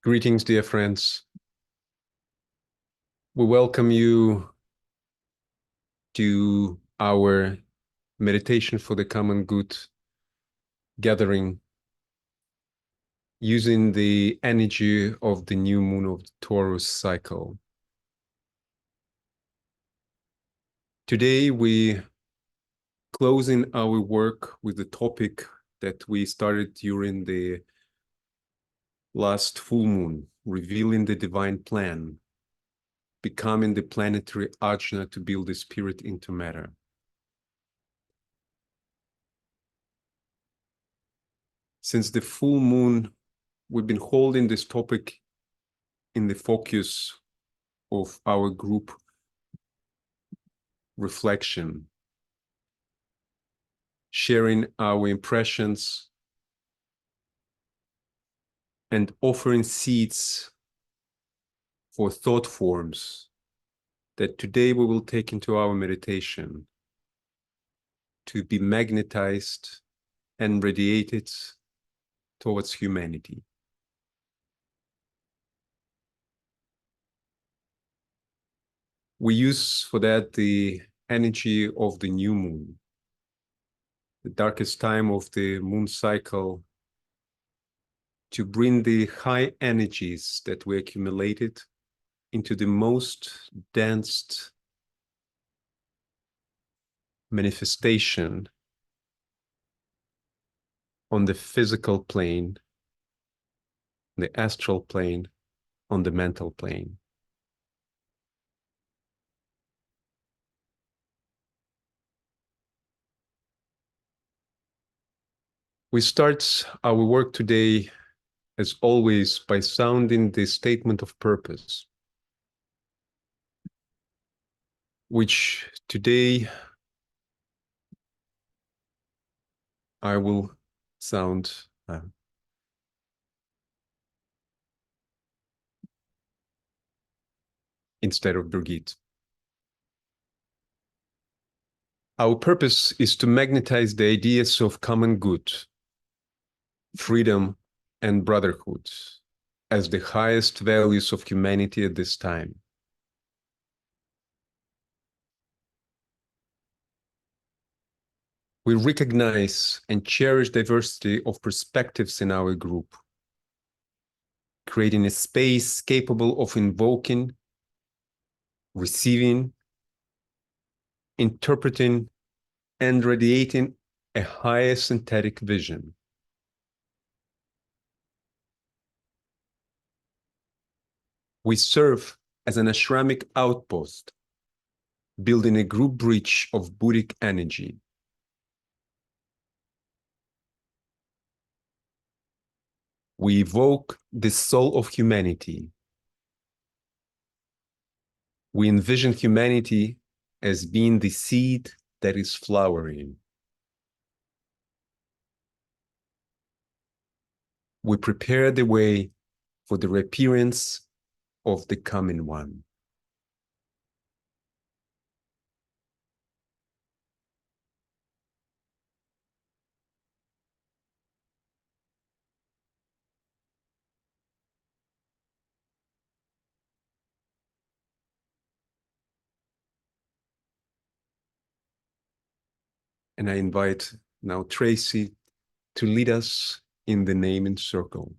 Greetings, dear friends. We welcome you to our meditation for the common good gathering using the energy of the new moon of the Taurus cycle. Today, we closing our work with the topic that we started during the last full moon, revealing the divine plan, becoming the planetary Ajna to build the spirit into matter. Since the full moon, we've been holding this topic in the focus of our group reflection, sharing our impressions and offering seeds for thought forms that today we will take into our meditation to be magnetized and radiated towards humanity. We use for that the energy of the new moon, the darkest time of the moon cycle, to bring the high energies that we accumulated into the most dense manifestation on the physical plane, the astral plane, on the mental plane. We start our work today, as always, by sounding the statement of purpose, which today I will sound instead of Brigitte. Our purpose is to magnetize the ideas of common good, freedom, and brotherhood as the highest values of humanity at this time. We recognize and cherish diversity of perspectives in our group, creating a space capable of invoking, receiving, interpreting, and radiating a higher synthetic vision. We serve as an ashramic outpost, building a group bridge of Buddhic energy. We evoke the soul of humanity. We envision humanity as being the seed that is flowering. We prepare the way for the reappearance of the coming one. And I invite now Tracy to lead us in the naming circle.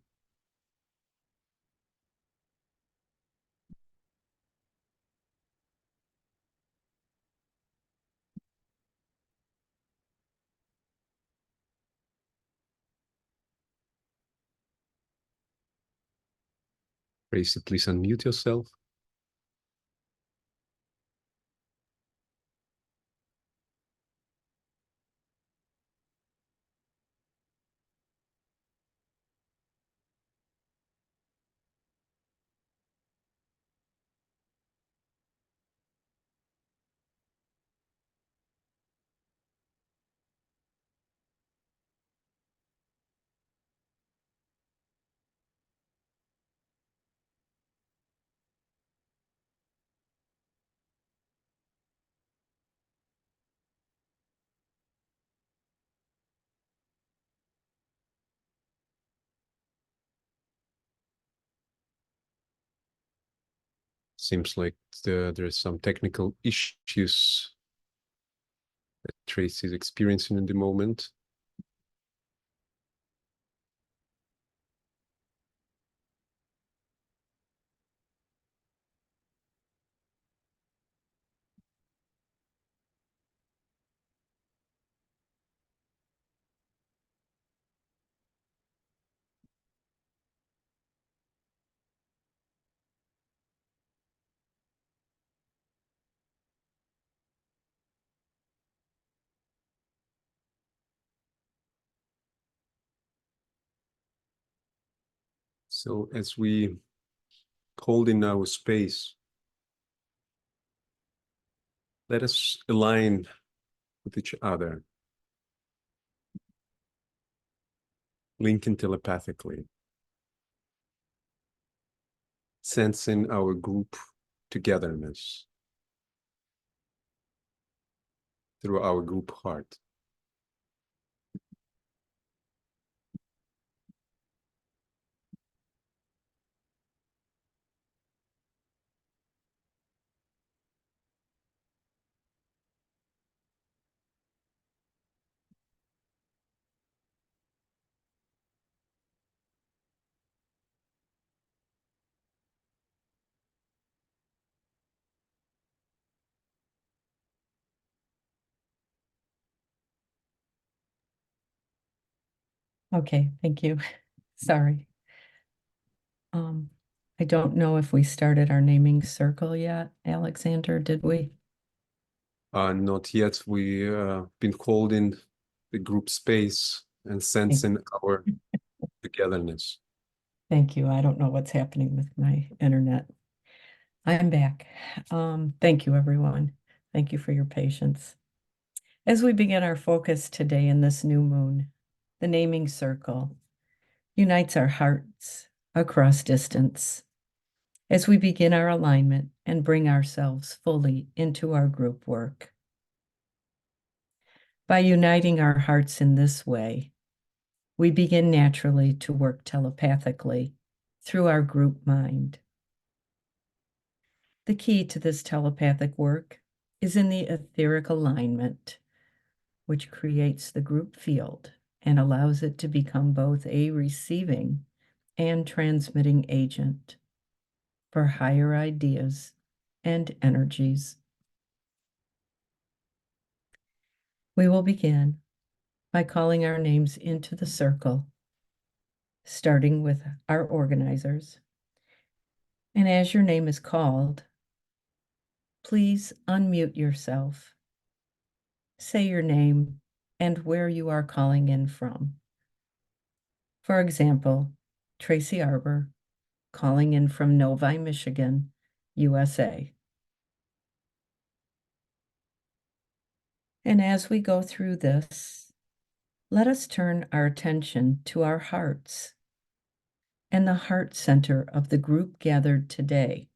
Tracy, please unmute yourself. Seems like there's some technical issues that Tracy is experiencing in the moment. So as we hold in our space, let us align with each other, linking telepathically, sensing our group togetherness through our group heart. Okay, thank you. Sorry. I don't know if we started our naming circle yet, Alexander, did we? Not yet. We been holding the group space and sensing our togetherness. Thank you. I don't know what's happening with my internet. I'm back. Thank you, everyone. Thank you for your patience. As we begin our focus today in this new moon, the naming circle unites our hearts across distance as we begin our alignment and bring ourselves fully into our group work. By uniting our hearts in this way, we begin naturally to work telepathically through our group mind. The key to this telepathic work is in the etheric alignment, which creates the group field and allows it to become both a receiving and transmitting agent for higher ideas and energies. We will begin by calling our names into the circle, starting with our organizers. And as your name is called, please unmute yourself. Say your name and where you are calling in from. For example, Tracy Arbor, calling in from Novi, Michigan, USA. And as we go through this, let us turn our attention to our hearts and the heart center of the group gathered today,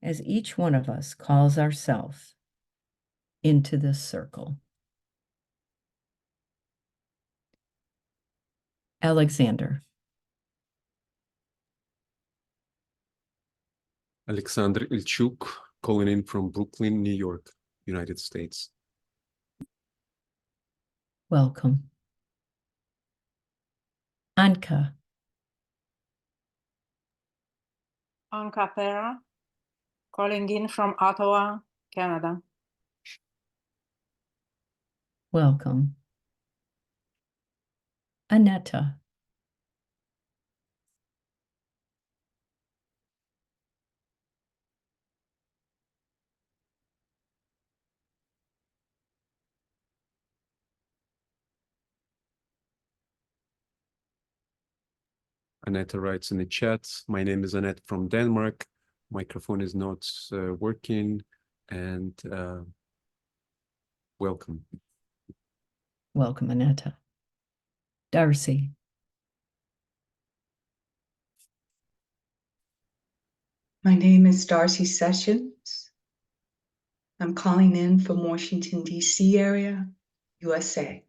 as each one of us calls ourselves into this circle. Alexander. Alexander Ilchuk, calling in from Brooklyn, New York, United States. Welcome. Anka. Anka Pera, calling in from Ottawa, Canada. Welcome. Aneta. Annette writes in the chat, my name is Annette from Denmark. Microphone is not working, and welcome. Welcome, Aneta. Darcy. My name is Darcy Sessions. I'm calling in from Washington, D.C. area, USA.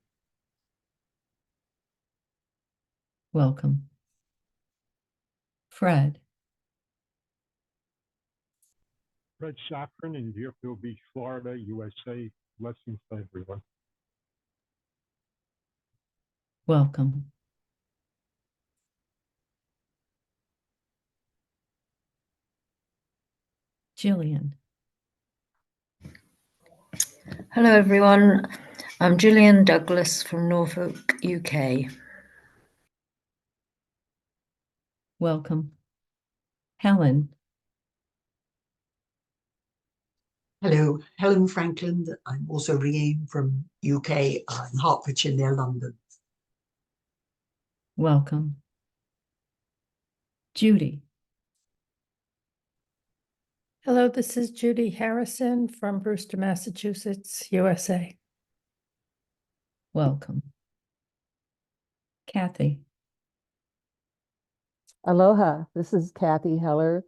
Welcome. Fred. Fred Safran in Deerfield Beach, Florida, USA. Blessings to everyone. Welcome. Jillian. Hello, everyone. I'm Gillian Douglas from Norfolk, UK. Welcome. Helen. Hello, Helen Franklin. I'm also ringing from UK in Hertfordshire near London. Welcome. Judy. Hello, this is Judy Harrison from Brewster, Massachusetts, USA. Welcome. Kathy. Aloha, this is Kathy Heller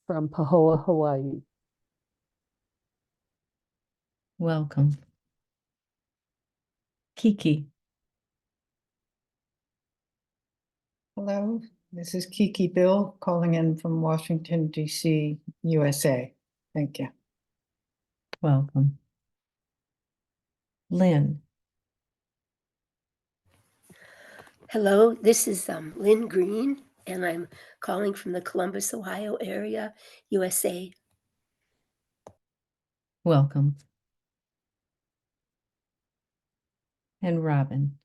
from Pahoa, Hawaii. Welcome. Kiki. Hello, this is Kiki Bill calling in from Washington, D.C., USA. Thank you. Welcome. Lynn. Hello, this is Lynn Green, and I'm calling from the Columbus, Ohio area, USA. Welcome. And Robin.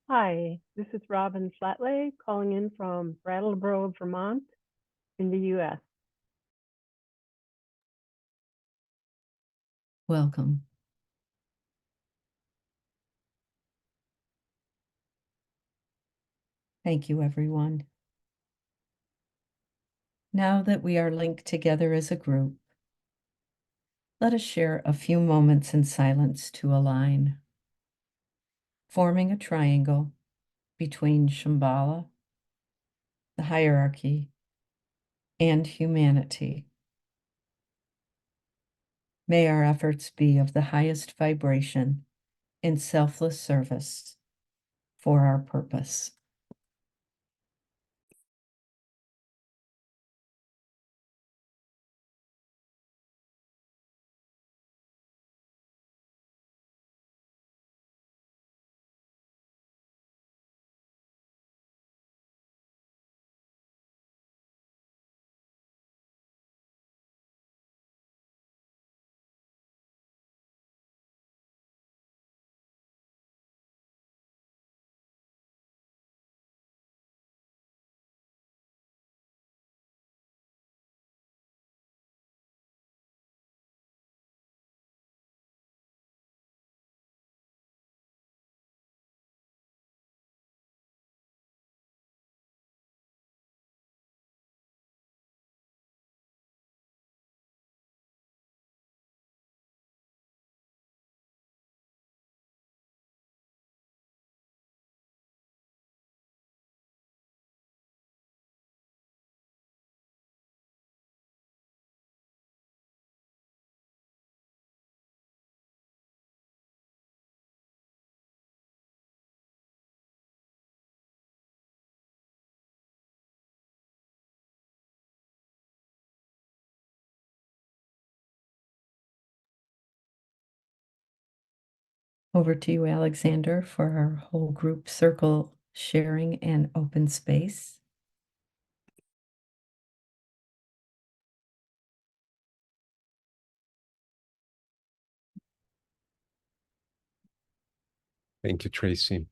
Hi, this is Robin Flatley calling in from Brattleboro, Vermont in the US. Welcome. Thank you, everyone. Now that we are linked together as a group, let us share a few moments in silence to align, forming a triangle between Shambhala, the hierarchy, and humanity. May our efforts be of the highest vibration in selfless service for our purpose. Over to you, Alexander, for our whole group circle sharing and open space. Thank you, Tracy.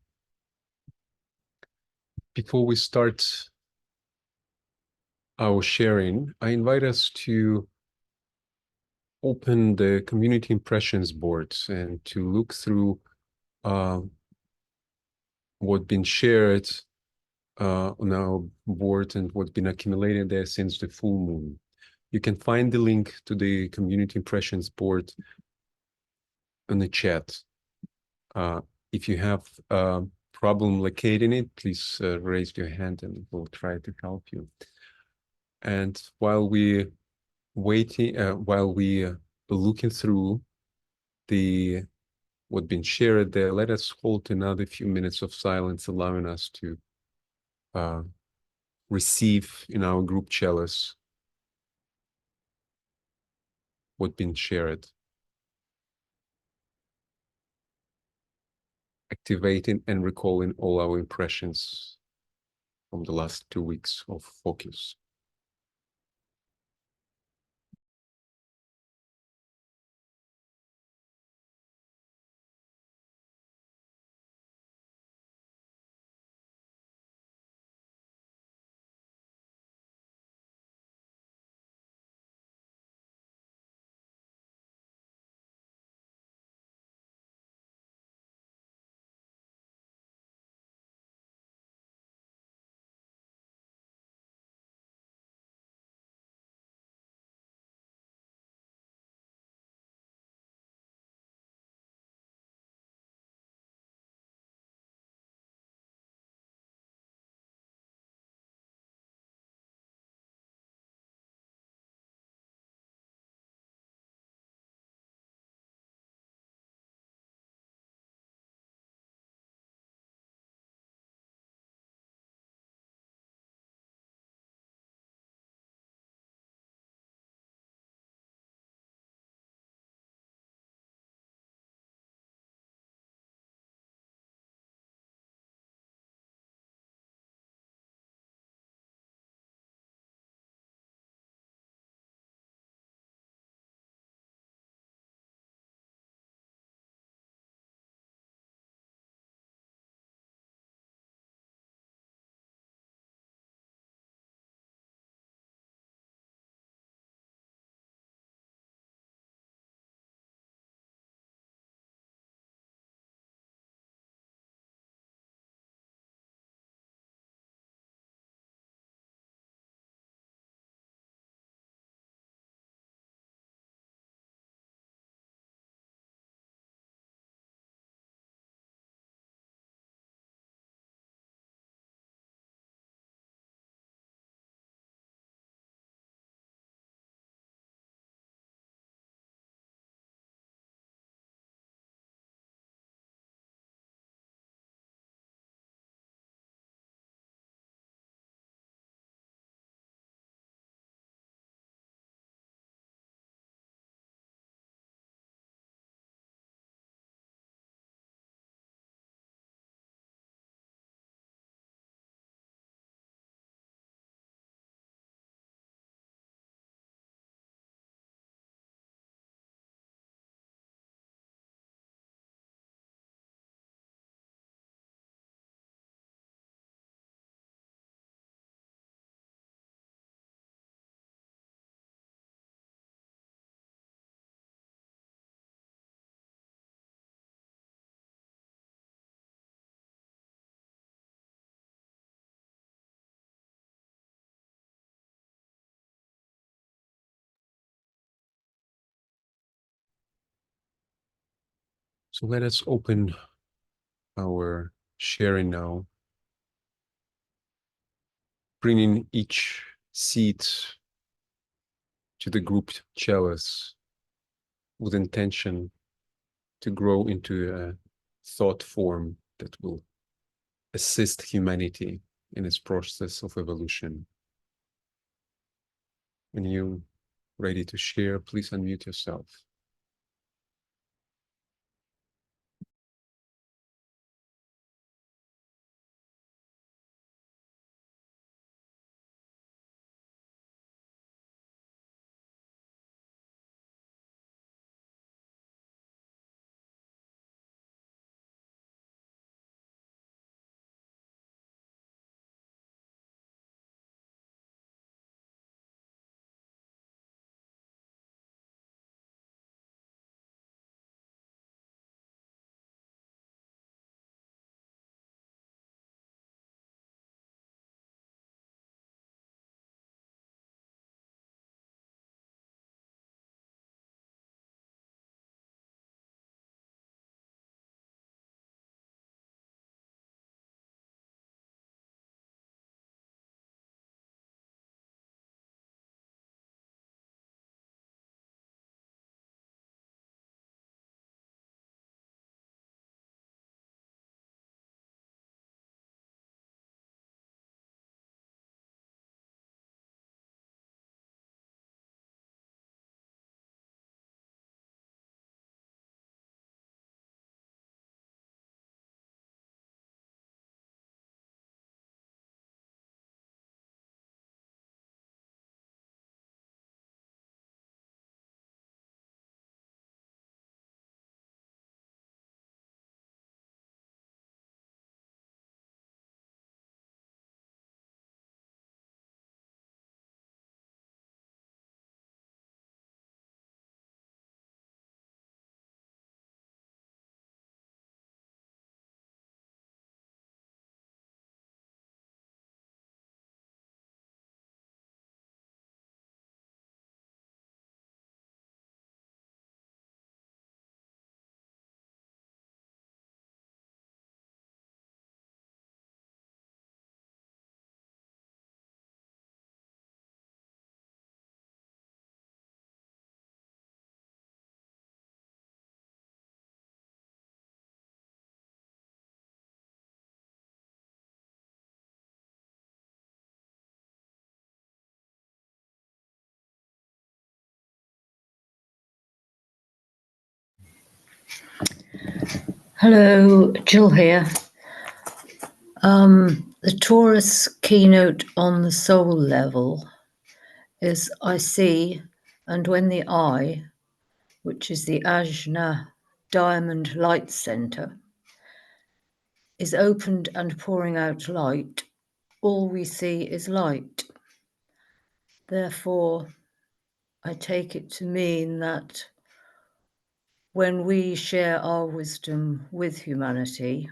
Before we start our sharing, I invite us to open the community impressions boards and to look through what's been shared on our board and what's been accumulated there since the full moon. You can find the link to the community impressions board in the chat. If you have a problem locating it, please raise your hand and we'll try to help you. And while we waiting, while we looking through what's been shared there, let us hold another few minutes of silence, allowing us to receive in our group chalice what's been shared. Activating and recalling all our impressions from the last 2 weeks of focus. So let us open our sharing now, bringing each seed to the group chalice with intention to grow into a thought form that will assist humanity in its process of evolution. When you're ready to share, please unmute yourself. Hello, Jill here. The Taurus keynote on the soul level is I see, and when the I, which is the Ajna diamond light center, is opened and pouring out light, all we see is light. Therefore, I take it to mean that when we share our wisdom with humanity,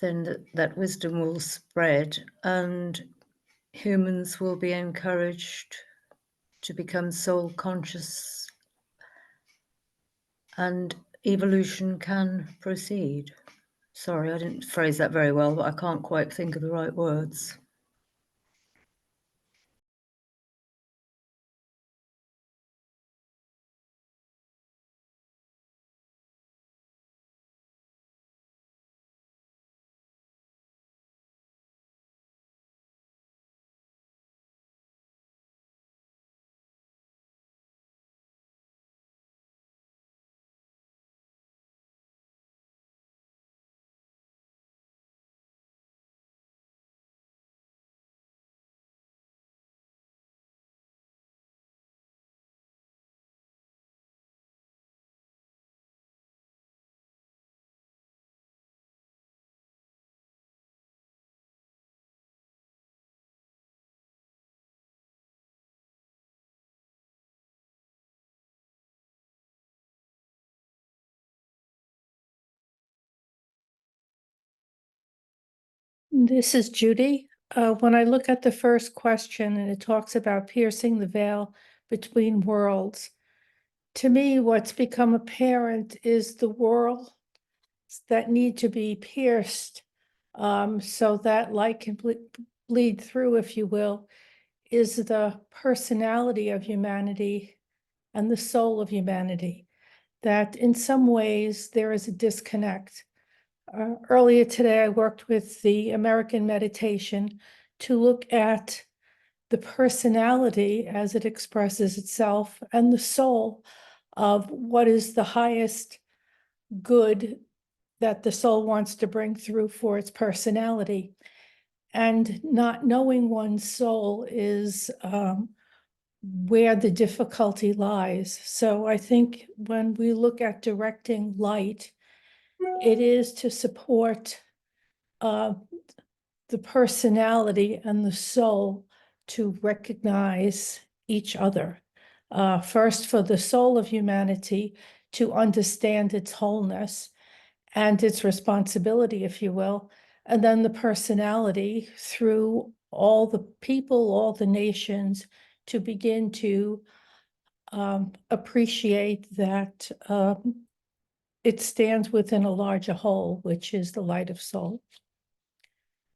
then that wisdom will spread and humans will be encouraged to become soul conscious and evolution can proceed. Sorry, I didn't phrase that very well, but I can't quite think of the right words. This is Judy. When I look at the first question and it talks about piercing the veil between worlds, to me, what's become apparent is the worlds that need to be pierced so that light can bleed through, if you will, is the personality of humanity and the soul of humanity. That in some ways there is a disconnect. Earlier today, I worked with the American meditation to look at the personality as it expresses itself and the soul of what is the highest good that the soul wants to bring through for its personality. And not knowing one's soul is where the difficulty lies. So I think when we look at directing light, it is to support the personality and the soul to recognize each other. First, for the soul of humanity to understand its wholeness and its responsibility, if you will, and then the personality through all the people, all the nations, to begin to appreciate that it stands within a larger whole, which is the light of soul.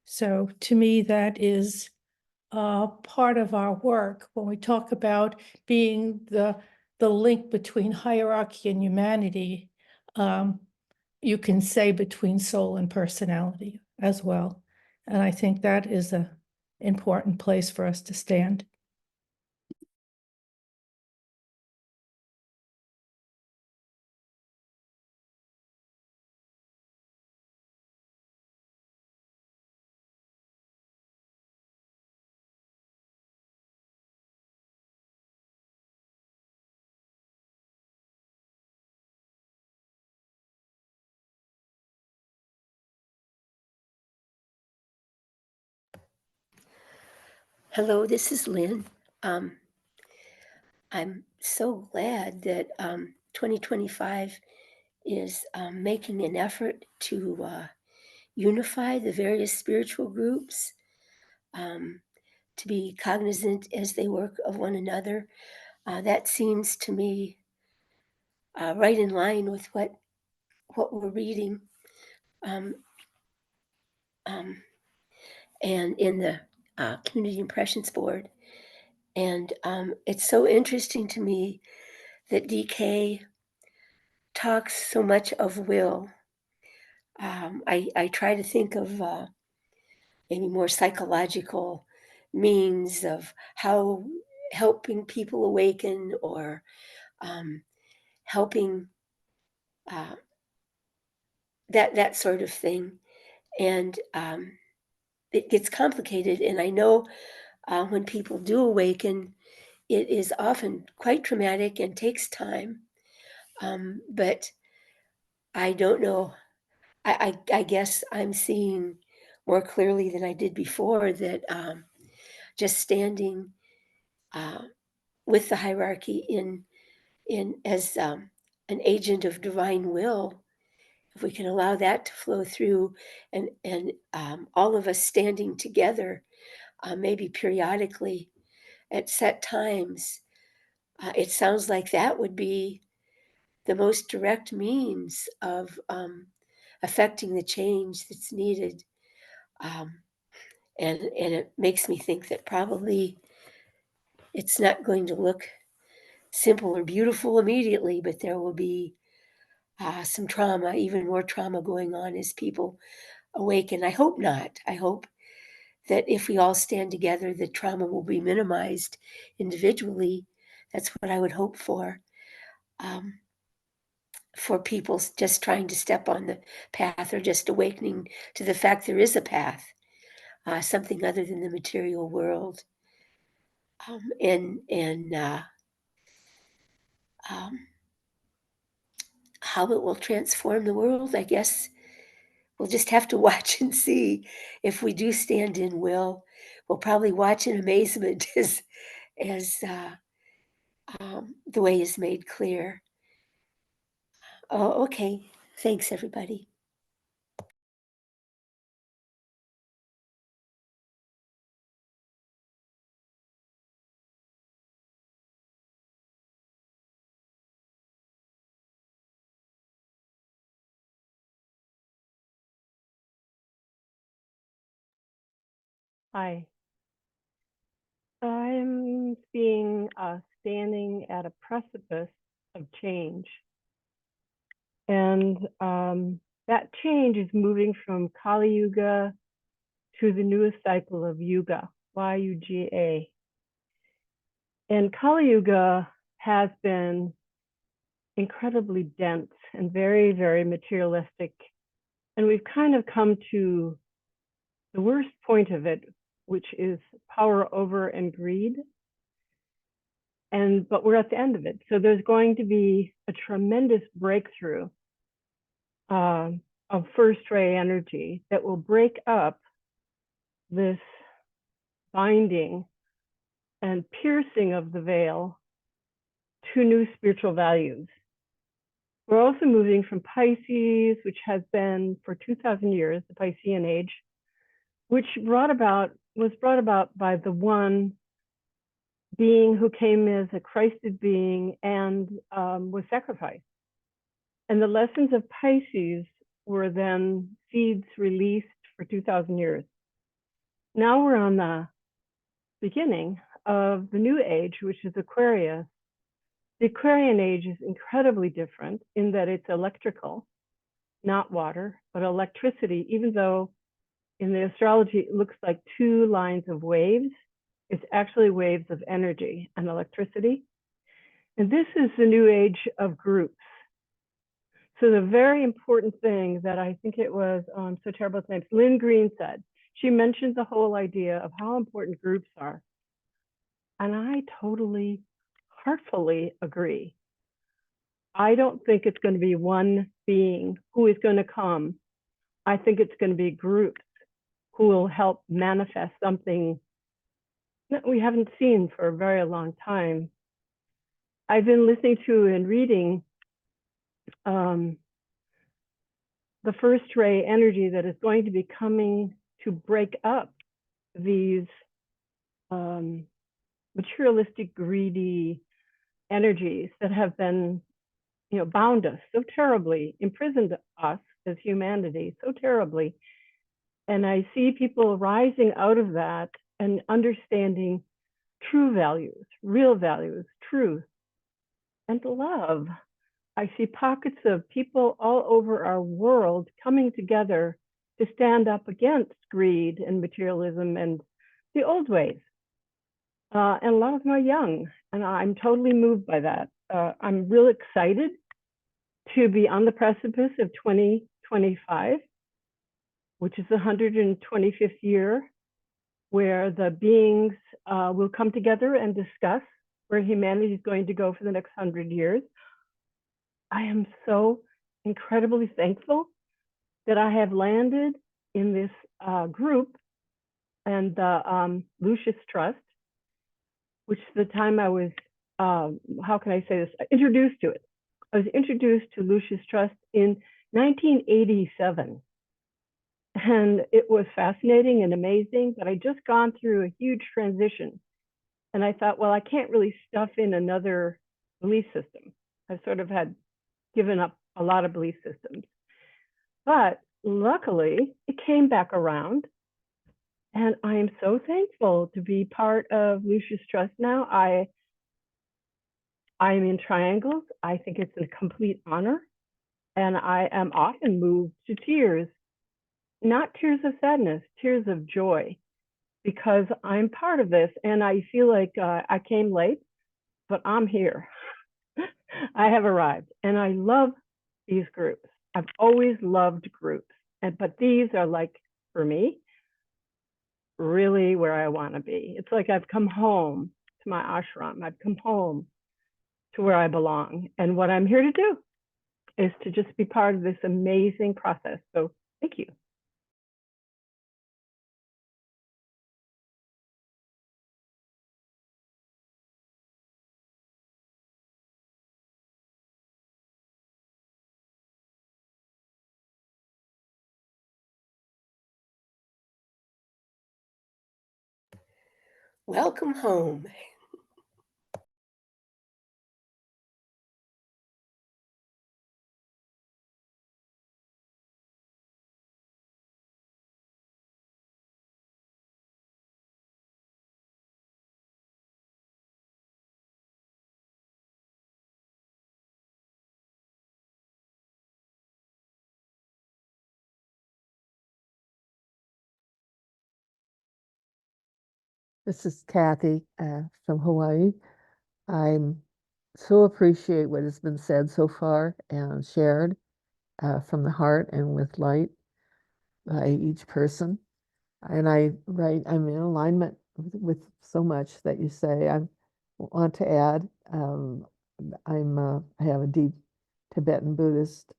So to me, that is part of our work when we talk about being the link between hierarchy and humanity. You can say between soul and personality as well. And I think that is an important place for us to stand. Hello, this is Lynn. I'm so glad that 2025 is making an effort to unify the various spiritual groups, to be cognizant as they work of one another. That seems to me right in line with what we're reading. And in the Community Impressions Board. And it's so interesting to me that DK talks so much of will. I try to think of maybe more psychological means of how helping people awaken or helping that sort of thing. And it gets complicated. And I know when people do awaken, it is often quite traumatic and takes time. But I don't know. I guess I'm seeing more clearly than I did before that just standing with the hierarchy in as an agent of divine will, if we can allow that to flow through, and all of us standing together, maybe periodically at set times, it sounds like that would be the most direct means of affecting the change that's needed. And it makes me think that probably it's not going to look simple or beautiful immediately, but there will be some trauma, even more trauma going on as people awaken. I hope not. I hope that if we all stand together, the trauma will be minimized individually. That's what I would hope for people just trying to step on the path, or just awakening to the fact there is a path, something other than the material world. How it will transform the world, I guess we'll just have to watch and see. If we do stand in will, we'll probably watch in amazement as the way is made clear. Oh, okay. Thanks, everybody. Hi. I'm seeing standing at a precipice of change. And that change is moving from Kali Yuga to the newest cycle of Yuga, Y-U-G-A. And Kali Yuga has been incredibly dense and very, very materialistic. And we've kind of come to the worst point of it, which is power over and greed. But we're at the end of it. So there's going to be a tremendous breakthrough of first ray energy that will break up this binding and piercing of the veil to new spiritual values. We're also moving from Pisces, which has been for 2,000 years, the Piscean age, which was brought about by the one being who came as a Christed being and was sacrificed. And the lessons of Pisces were then seeds released for 2,000 years. Now we're on the beginning of the new age, which is Aquarius. The Aquarian age is incredibly different in that it's electrical, not water, but electricity, even though in the astrology it looks like two lines of waves. It's actually waves of energy and electricity. And this is the new age of groups. So the very important thing that I think it was So Terrible at Times, Lynn Green said, she mentioned the whole idea of how important groups are. And I totally, heartfully agree. I don't think it's going to be one being who is going to come. I think it's going to be groups who will help manifest something that we haven't seen for a very long time. I've been listening to and reading the first ray energy that is going to be coming to break up these materialistic, greedy energies that have been, bound us so terribly, imprisoned us as humanity so terribly. And I see people rising out of that and understanding true values, real values, truth, and love. I see pockets of people all over our world coming together to stand up against greed and materialism and the old ways. And a lot of them are young, and I'm totally moved by that. I'm real excited to be on the precipice of 2025, which is the 125th year, where the beings will come together and discuss where humanity is going to go for the next 100 years. I am so incredibly thankful that I have landed in this group and the Lucis Trust, which the time I was, how can I say this, introduced to it. I was introduced to Lucis Trust in 1987. And it was fascinating and amazing, but I just gone through a huge transition. And I thought, well, I can't really stuff in another belief system. I've sort of had given up a lot of belief systems. But luckily, it came back around. And I am so thankful to be part of Lucis Trust now. I'm in triangles. I think it's a complete honor. And I am often moved to tears, not tears of sadness, tears of joy, because I'm part of this. And I feel like I came late, but I'm here. I have arrived. And I love these groups. I've always loved groups. But these are like, for me, really where I want to be. It's like I've come home to my ashram. I've come home to where I belong. And what I'm here to do is to just be part of this amazing process. So thank you. Welcome home. This is Kathy from Hawaii. I'm so appreciate what has been said so far and shared from the heart and with light by each person. And I'm in alignment with so much that you say. I want to add, I have a deep Tibetan Buddhist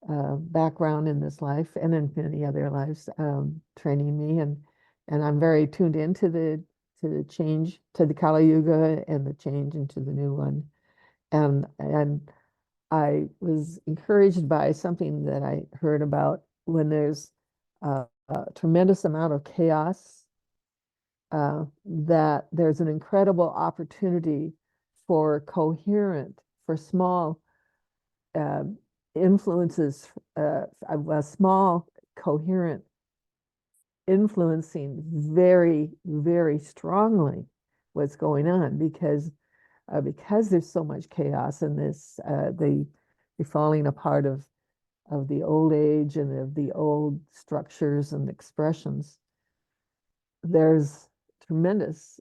background in this life and in many other lives, training me, and I'm very tuned into the change to the Kali Yuga and the change into the new one, and I was encouraged by something that I heard about when there's a tremendous amount of chaos, that there's an incredible opportunity for small influences, a small coherent influencing very, very strongly what's going on, because there's so much chaos in this, the falling apart of the old age and of the old structures and expressions. There's tremendous,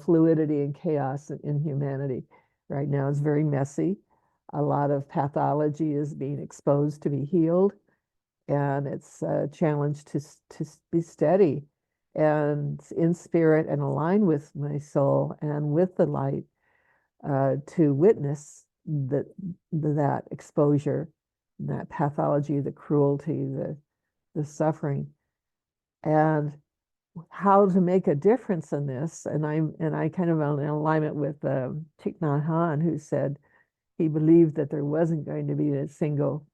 fluidity and chaos in humanity right now. It's very messy. A lot of pathology is being exposed to be healed, and it's a challenge to be steady and in spirit and align with my soul and with the light, to witness that exposure, that pathology, the cruelty, the suffering, and how to make a difference in this. And I kind of am in alignment with Thich Nhat Hanh, who said he believed that there wasn't going to be a single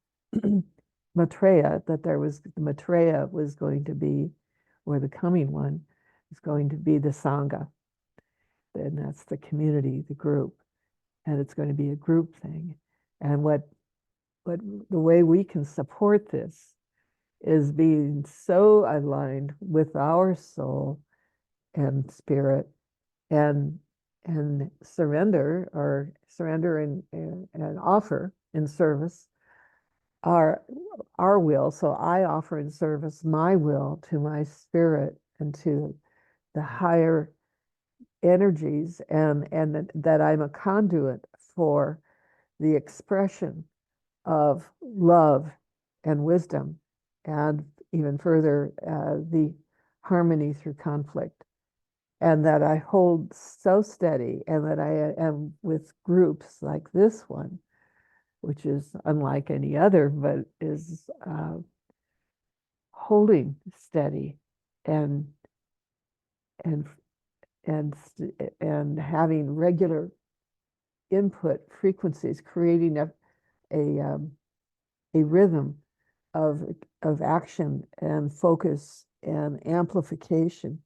Maitreya, that the Maitreya was going to be, or the coming one is going to be the Sangha. And that's the community, the group. And it's going to be a group thing. And what the way we can support this is being so aligned with our soul and spirit, and surrender and offer in service our will. So I offer in service my will to my spirit and to the higher energies, and that I'm a conduit for the expression of love and wisdom, and even further, the harmony through conflict. And that I hold so steady, and that I am with groups like this one, which is unlike any other, but is holding steady and and and having regular input frequencies, creating a rhythm of action and focus and amplification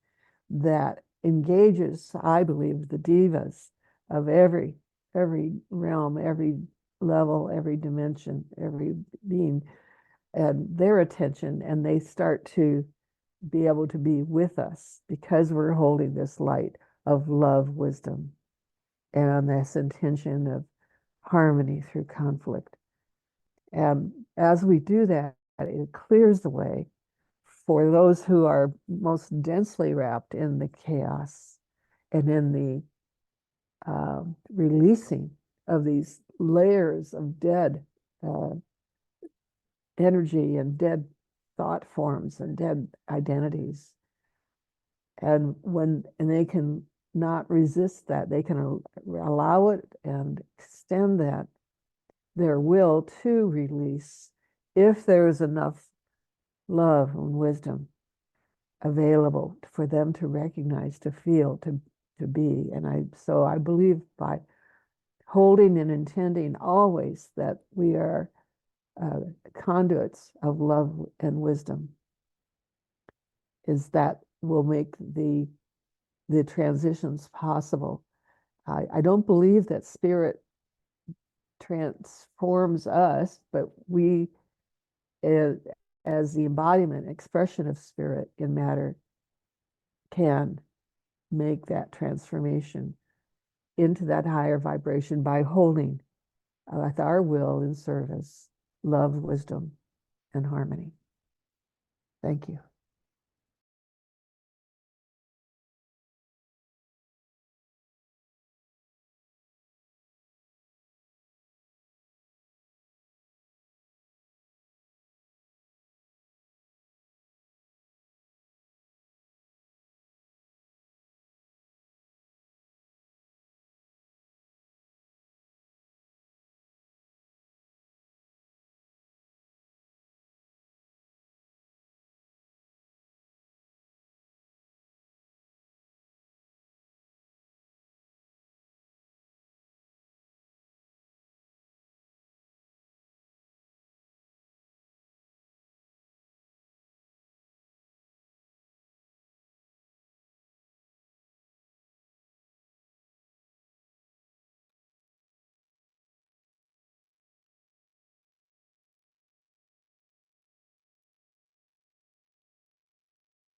that engages, I believe, the divas of every realm, every level, every dimension, every being, and their attention, and they start to be able to be with us because we're holding this light of love, wisdom, and this intention of harmony through conflict. And as we do that, it clears the way for those who are most densely wrapped in the chaos and in the releasing of these layers of dead energy and dead thought forms and dead identities. And they can not resist that, they can allow it and extend that, their will to release, if there is enough love and wisdom available for them to recognize, to feel, to be. And so I believe by holding and intending always that we are conduits of love and wisdom, is that will make the transitions possible. I don't believe that spirit transforms us, but we, as the embodiment, expression of spirit in matter, can make that transformation into that higher vibration by holding with our will in service, love, wisdom, and harmony. Thank you.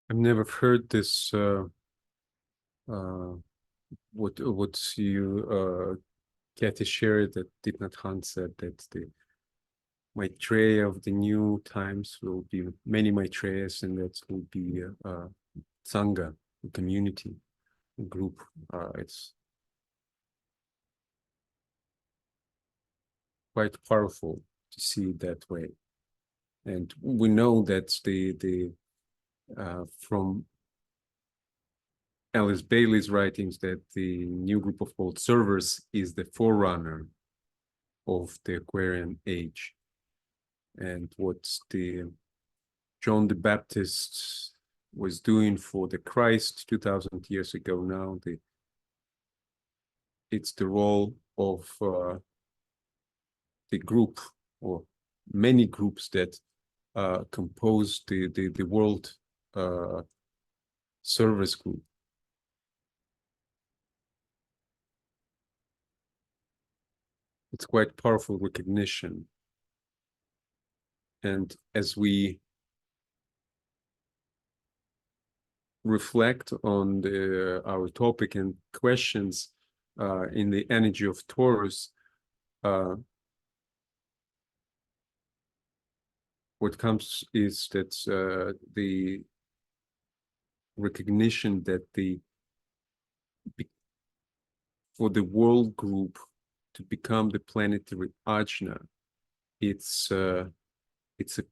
I've never heard this. What you Kathy shared, that Thich Nhat Hanh said that the Maitreya of the new times will be many Maitreya's, and that will be Sangha, a community, a group. It's quite powerful to see it that way. And we know that from Alice Bailey's writings, that the new group of observers is the forerunner of the Aquarian age. And what the John the Baptist was doing for the Christ 2000 years ago now, it's the role of the group, or many groups, that compose the world service group. It's quite powerful recognition. And as we reflect on our topic and questions in the energy of Taurus, what comes is that the recognition that for the world group to become the planetary Ajna, it's a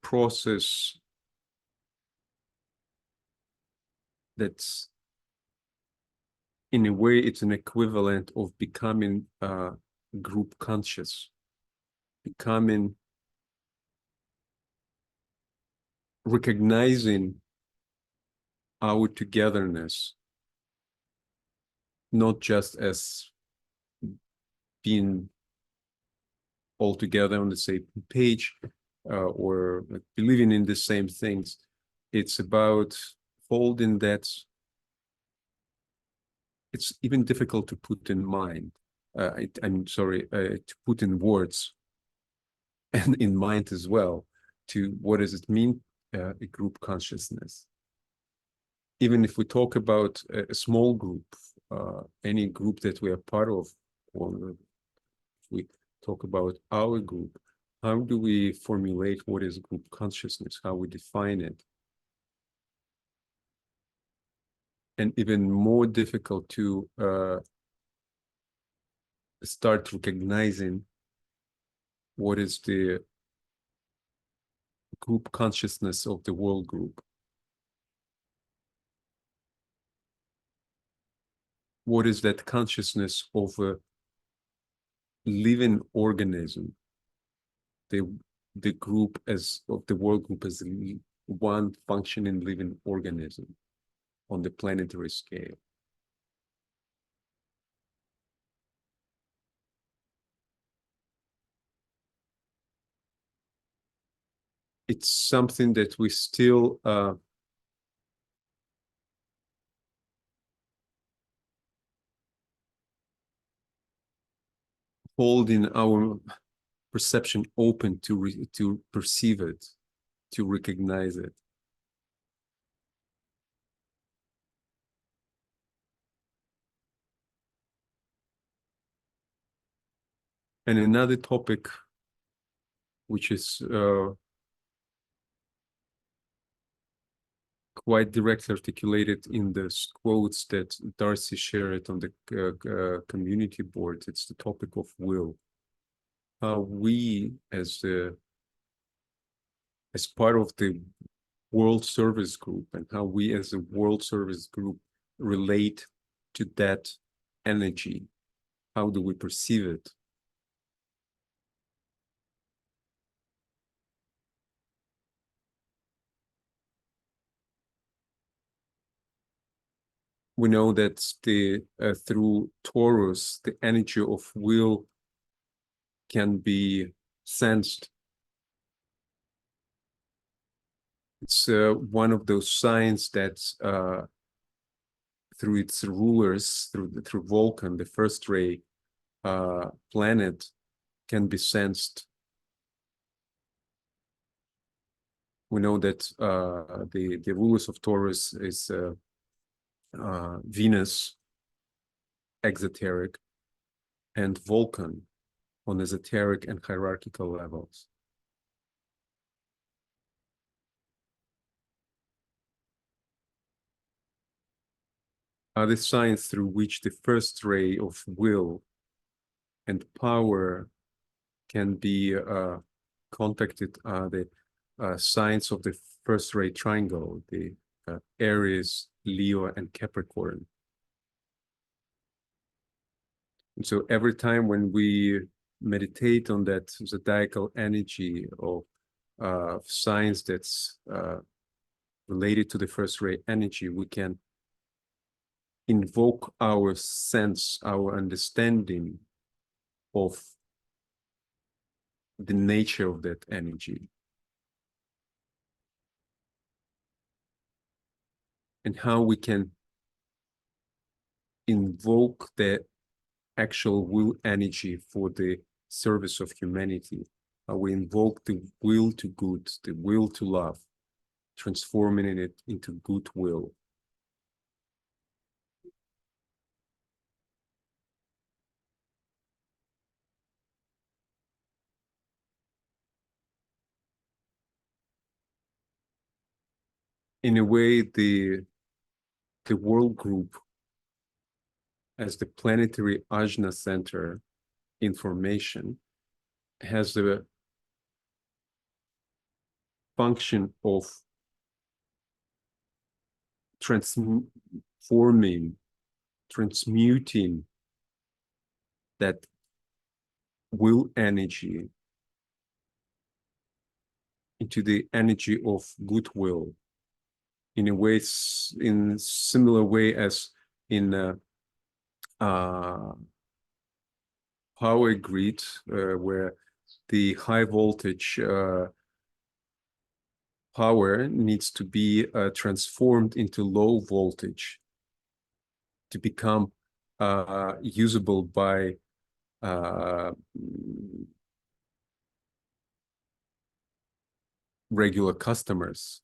process that's, in a way, it's an equivalent of becoming group conscious, recognizing our togetherness, not just as being all together on the same page or believing in the same things. It's about holding that. It's even difficult to put in mind. I'm sorry, to put in words and in mind as well, to what does it mean, a group consciousness. Even if we talk about a small group, any group that we are part of, or if we talk about our group, how do we formulate what is group consciousness, how we define it? And even more difficult to start recognizing what is the group consciousness of the world group. What is that consciousness of a living organism? The group as of the world group as one functioning living organism on the planetary scale. It's something that we still hold in our perception open to perceive it, to recognize it. And another topic, which is quite directly articulated in the quotes that Darcy shared on the community board, it's the topic of will. How we, as part of the World Service Group, and how we as a World Service Group relate to that energy. How do we perceive it? We know that through Taurus, the energy of will can be sensed. It's one of those signs that through its rulers, through Vulcan, the first ray planet, can be sensed. We know that the rulers of Taurus is Venus, exoteric, and Vulcan on esoteric and hierarchical levels. Are the signs through which the first ray of will and power can be contacted, are the signs of the first ray triangle, the Aries, Leo, and Capricorn. And so every time when we meditate on that zodiacal energy of signs that's related to the first ray energy, we can invoke our sense, our understanding of the nature of that energy. And how we can invoke the actual will energy for the service of humanity. How we invoke the will to good, the will to love, transforming it into goodwill. In a way, the world group as the Planetary Ajna Center information has a function of transforming, transmuting that will energy into the energy of goodwill, in a way, in similar way as in power grid, where the high voltage power needs to be transformed into low voltage to become usable by regular customers.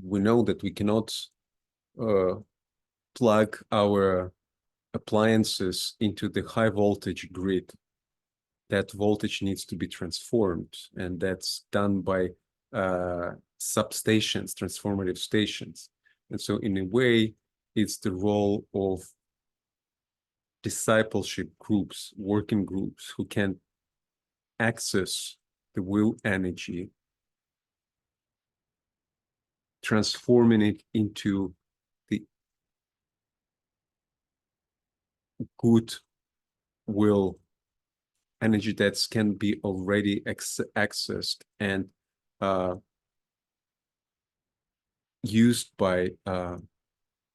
We know that we cannot plug our appliances into the high voltage grid. That voltage needs to be transformed, and that's done by substations, transformative stations. And so in a way, it's the role of discipleship groups, working groups, who can access the will energy, transforming it into the good will energy that can be already accessed and used by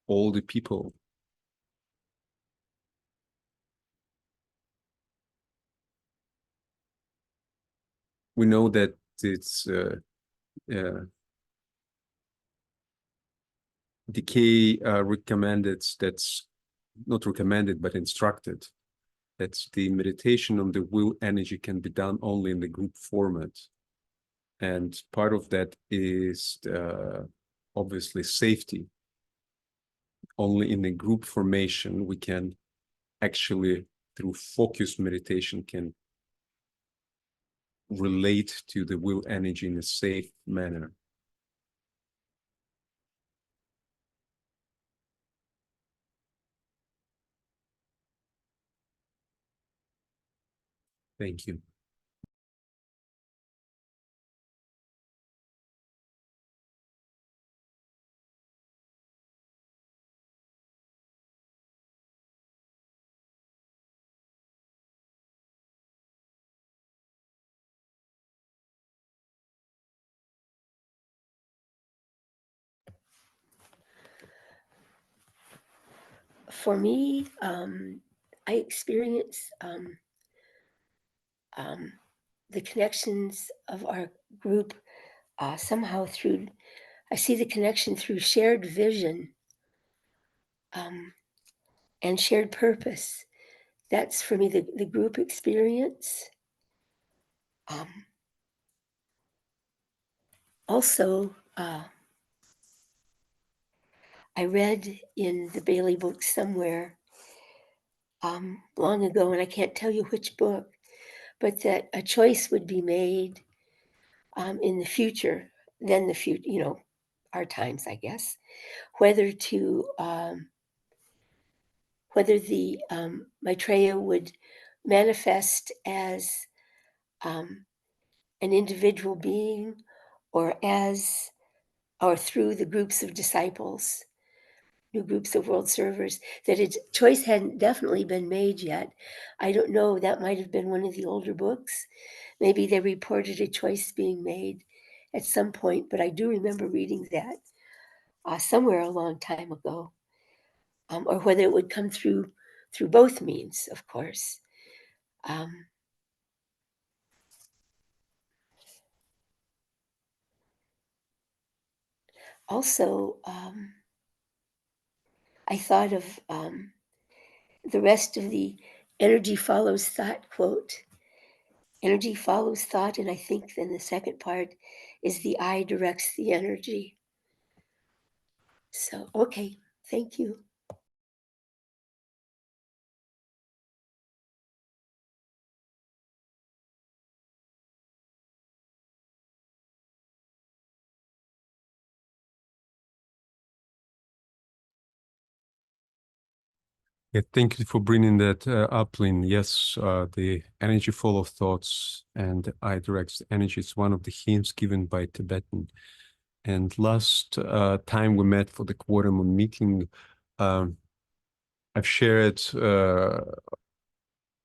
all the people. We know that it's decay recommended, that's not recommended, but instructed, that the meditation on the will energy can be done only in the group format. And part of that is obviously safety. Only in a group formation we can actually, through focused meditation, can relate to the will energy in a safe manner. Thank you. For me, I experience the connections of our group somehow through, I see the connection through shared vision and shared purpose. That's for me the group experience. Also, I read in the Bailey book somewhere long ago, and I can't tell you which book, but that a choice would be made in the future, then the future, you know, our times, I guess, whether to whether the Maitreya would manifest as an individual being, or as, or through the groups of disciples, new groups of world servers. That its choice hadn't definitely been made yet. I don't know, that might have been one of the older books. Maybe they reported a choice being made at some point, but I do remember reading that somewhere a long time ago. Or whether it would come through both means, of course. Also, I thought of the rest of the energy follows thought quote. Energy follows thought, and I think then the second part is the eye directs the energy. So, okay, thank you. Yeah, thank you for bringing that up, Lynn. Yes, the energy full of thoughts and I direct energy is one of the hints given by Tibetan. And last time we met for the Quarter Moon meeting, I've shared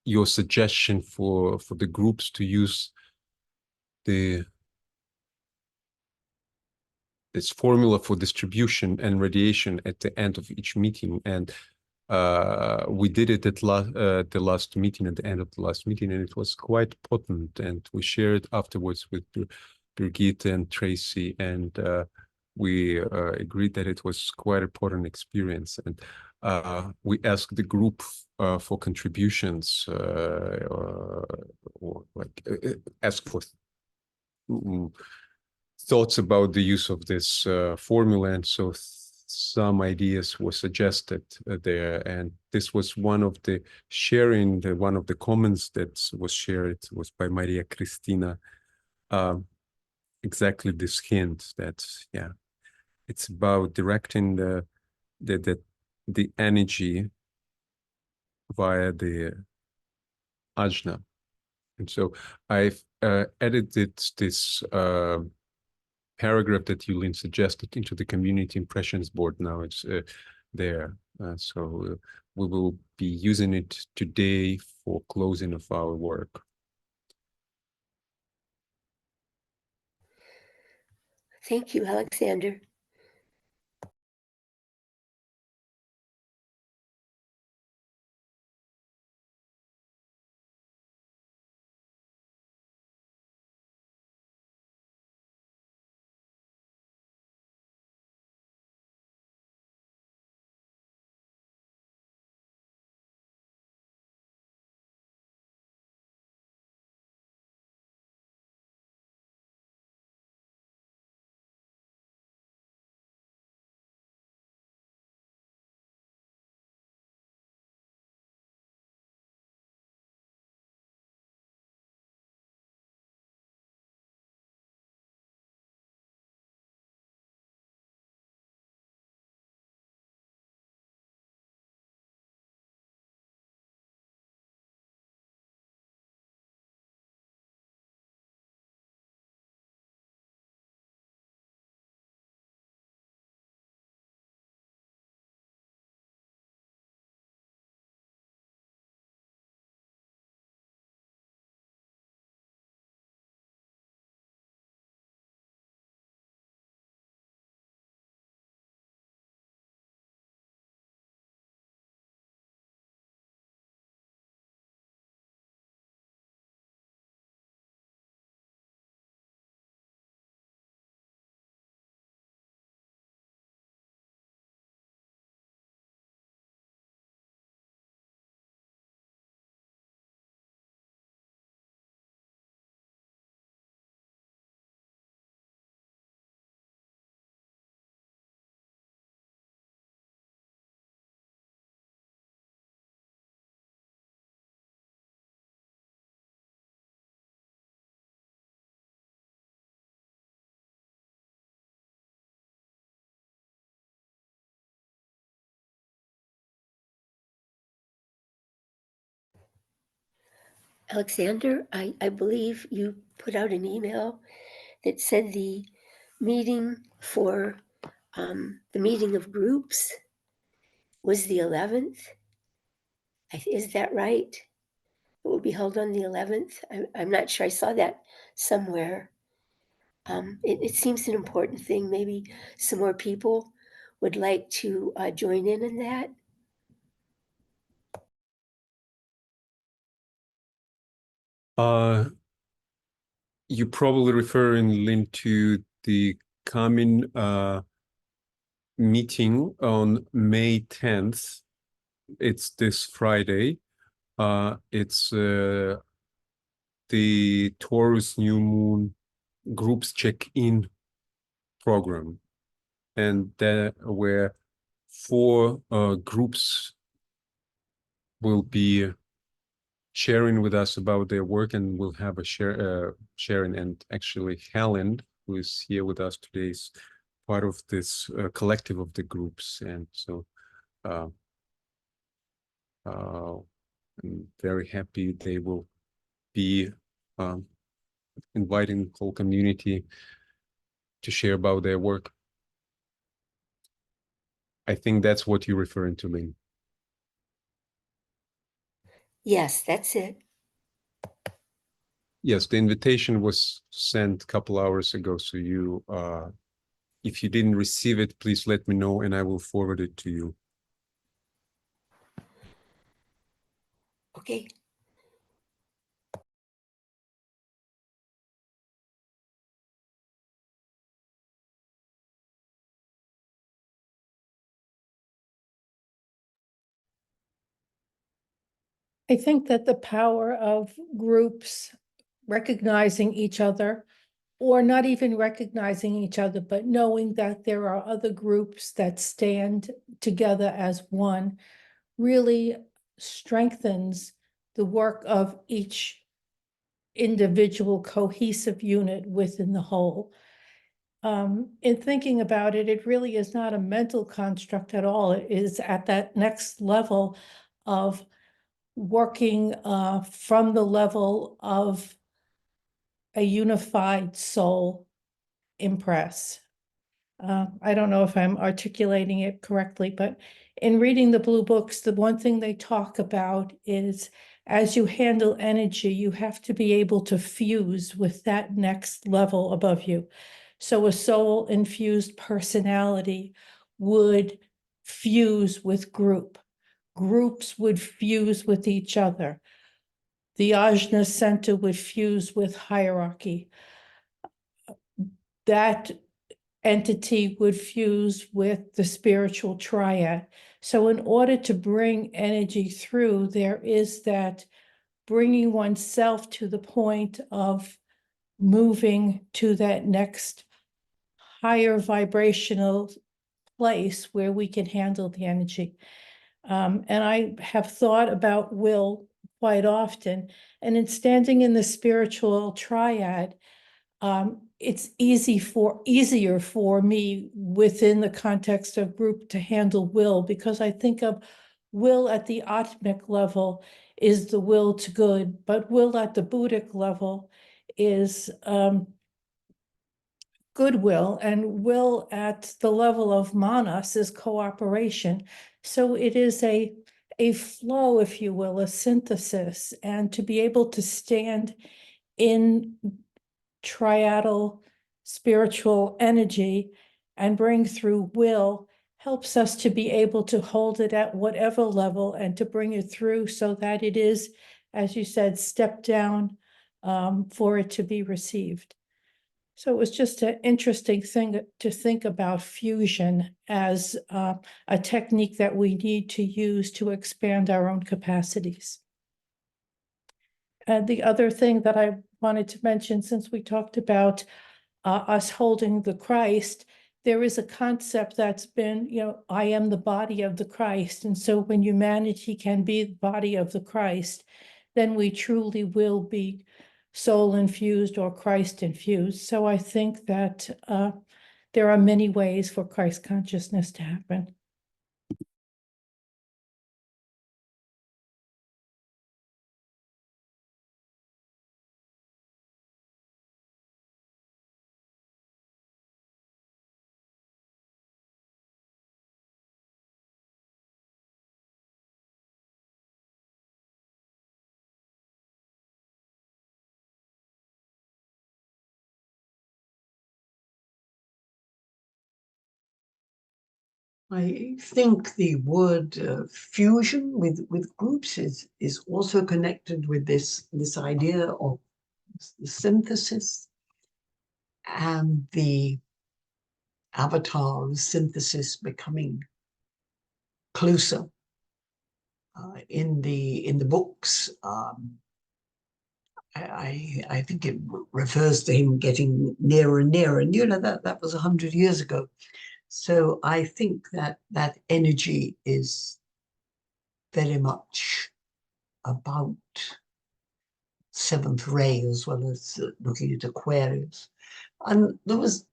your suggestion for the groups to use this formula for distribution and radiation at the end of each meeting. And we did it at the last meeting, at the end of the last meeting, and it was quite potent. And we shared afterwards with Birgitte and Tracy, and we agreed that it was quite a potent experience. And we asked the group for contributions, or like ask for thoughts about the use of this formula, and so some ideas were suggested there, and this was one of the sharing. One of the comments that was shared was by Maria Cristina. Exactly this hint that it's about directing the energy via the ajna, and so I've edited this paragraph that Yulin suggested into the community impressions board. Now it's there. So we will be using it today for closing of our work. Thank you, Alexander. Alexander, I believe you put out an email that said the meeting for the meeting of groups was the 11th. Is that right? It will be held on the 11th. I'm not sure. I saw that somewhere. It seems an important thing. Maybe some more people would like to join in that. You probably referring, Lynn, to the coming meeting on May 10th. It's this Friday. It's the Taurus new moon groups check-in program, and there where 4 groups will be sharing with us about their work, and we'll have a sharing. And actually Helen, who is here with us today, is part of this collective of the groups, and so I'm very happy they will be inviting the whole community to share about their work. I think that's what you're referring to, Lynn. Yes, that's it. Yes, the invitation was sent a couple hours ago, so you, if you didn't receive it, please let me know and I will forward it to you. Okay. I think that the power of groups recognizing each other, or not even recognizing each other, but knowing that there are other groups that stand together as one, really strengthens the work of each individual cohesive unit within the whole. In thinking about it, it really is not a mental construct at all. It is at that next level of working from the level of a unified soul impress. I don't know if I'm articulating it correctly, but in reading the blue books, the one thing they talk about is as you handle energy, you have to be able to fuse with that next level above you. So a soul infused personality would fuse with group. Groups would fuse with each other. The Ajna center would fuse with hierarchy. That entity would fuse with the spiritual triad. So in order to bring energy through, there is that bringing oneself to the point of moving to that next higher vibrational place where we can handle the energy. And I have thought about will quite often, and in standing in the spiritual triad, it's easier for me within the context of group to handle will, because I think of will at the Atmic level is the will to good, but will at the Buddhic level is goodwill, and will at the level of manas is cooperation. So it is a flow, if you will, a synthesis, and to be able to stand in triadal spiritual energy and bring through will helps us to be able to hold it at whatever level and to bring it through so that it is, as you said, step down for it to be received. So it was just an interesting thing to think about fusion as a technique that we need to use to expand our own capacities. And the other thing that I wanted to mention, since we talked about us holding the Christ, there is a concept that's been, I am the body of the Christ. And so when humanity can be the body of the Christ, then we truly will be soul infused or Christ infused. So I think that there are many ways for Christ consciousness to happen. I think the word fusion with groups is also connected with this idea of the synthesis and the avatar of synthesis becoming closer. In the books, I think it refers to him getting nearer and nearer, and that was 100 years ago. So I think that energy is very much about seventh ray as well as looking at Aquarius. And there was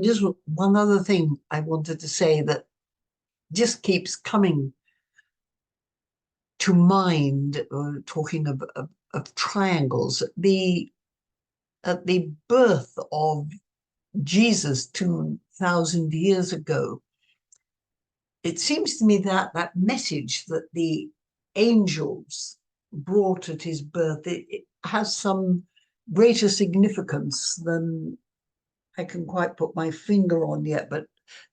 just one other thing I wanted to say that just keeps coming to mind, talking of triangles, at the birth of Jesus 2,000 years ago, it seems to me that that message that the angels brought at his birth, it has some greater significance than I can quite put my finger on yet, but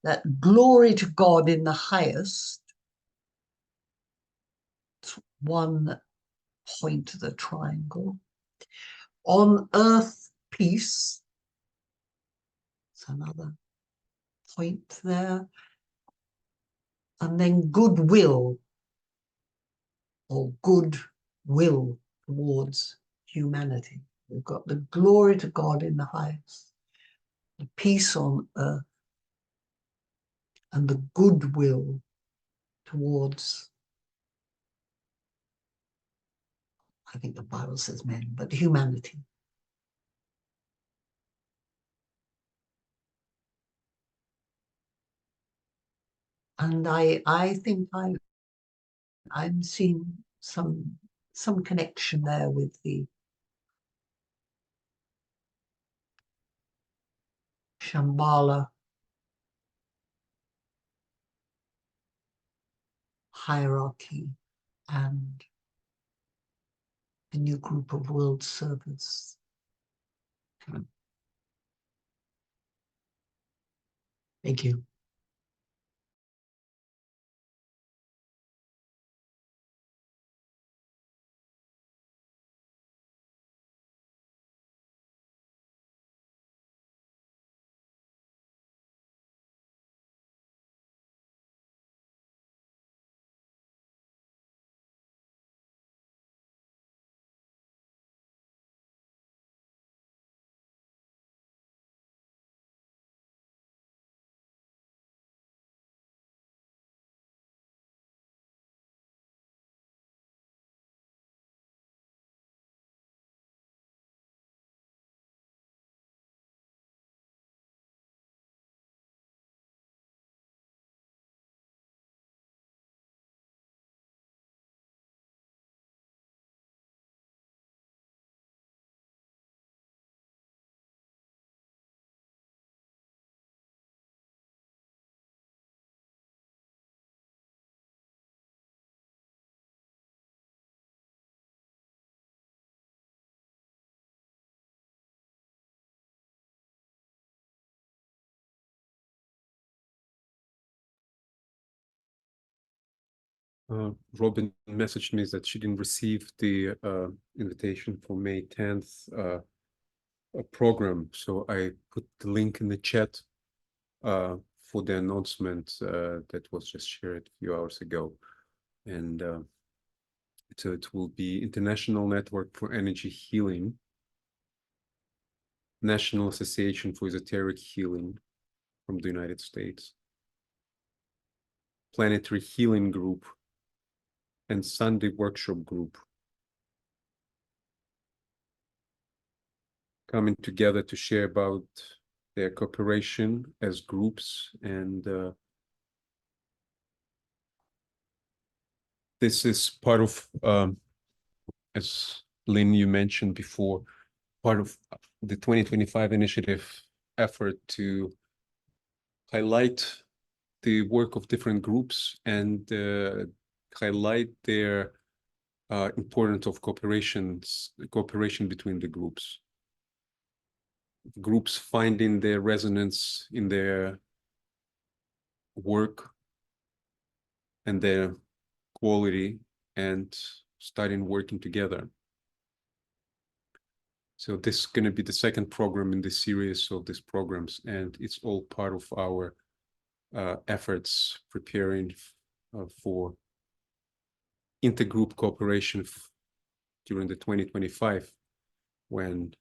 that glory to God in the highest, one point of the triangle. On earth, peace. It's another point there. And then goodwill, or good will towards humanity. We've got the glory to God in the highest, the peace on earth, and the goodwill towards, I think the Bible says men, but humanity. And I think I'm seeing some connection there with the Shambhala hierarchy and the new group of world servers. Thank you. Robin messaged me that she didn't receive the invitation for May 10th program, so I put the link in the chat for the announcement that was just shared a few hours ago. And so it will be International Network for Energy Healing, National Association for Esoteric Healing from the United States, Planetary Healing Group, and Sunday Workshop Group coming together to share about their cooperation as groups. And this is part of, as Lynn, you mentioned before, part of the 2025 initiative effort to highlight the work of different groups and highlight their importance of cooperation between the groups. Groups finding their resonance in their work and their quality and starting working together. So this is going to be the second program in the series of these programs, and it's all part of our efforts preparing for intergroup cooperation during the 2025, when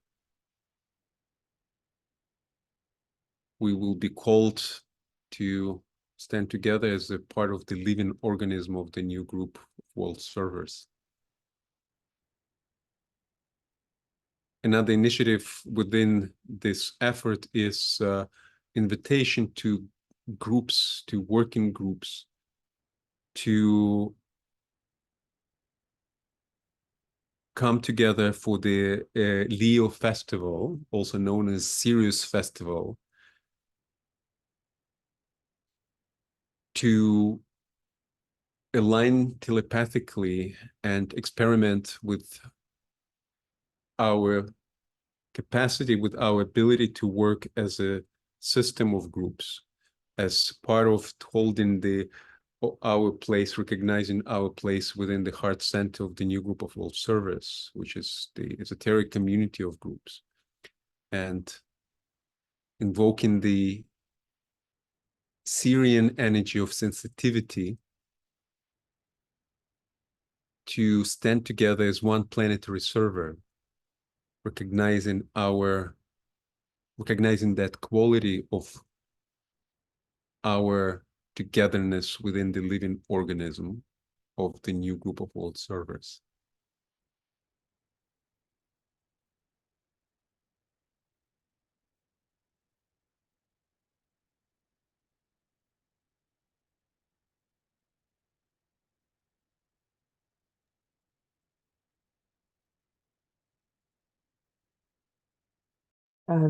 we will be called to stand together as a part of the living organism of the new group of world servers. Another initiative within this effort is invitation to groups, to working groups, to come together for the Leo Festival, also known as Sirius Festival, to align telepathically and experiment with our capacity, with our ability to work as a system of groups, as part of holding our place, recognizing our place within the heart center of the new group of world service, which is the esoteric community of groups, and invoking the Syrian energy of sensitivity to stand together as one planetary server, recognizing that quality of our togetherness within the living organism of the new group of world servers.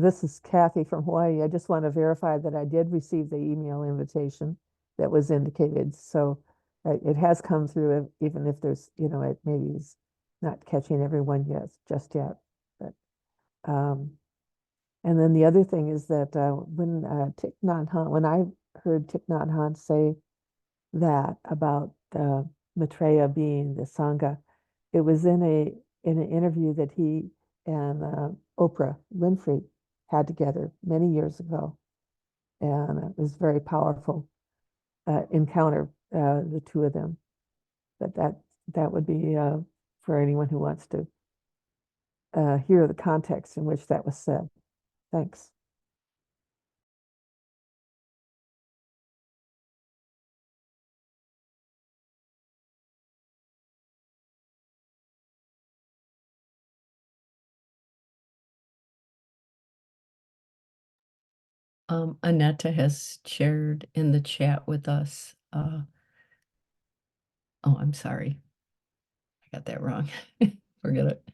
This is Kathy from Hawaii. I just want to verify that I did receive the email invitation that was indicated. So it has come through, even if there's, it maybe is not catching everyone yet, just yet. But, and then the other thing is that when Thich Nhat Hanh, when I heard Thich Nhat Hanh say that about Maitreya being the Sangha, it was in an interview that he and Oprah Winfrey had together many years ago. And it was very powerful encounter, the two of them. But that would be for anyone who wants to hear the context in which that was said. Thanks. Aneta has shared in the chat with us. Oh, I'm sorry. I got that wrong. Forget it.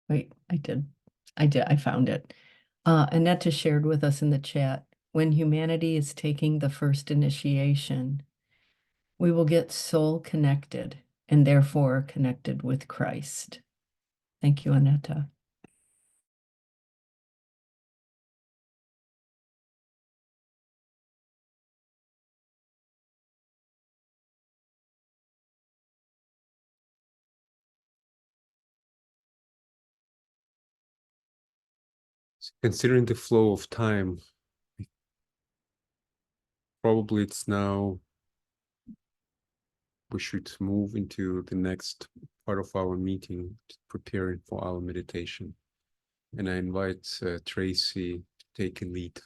Wait, I found it. Aneta shared with us in the chat, when humanity is taking the first initiation, we will get soul connected and therefore connected with Christ. Thank you, Aneta. Considering the flow of time, probably it's now we should move into the next part of our meeting, preparing for our meditation. And I invite Tracy to take a lead.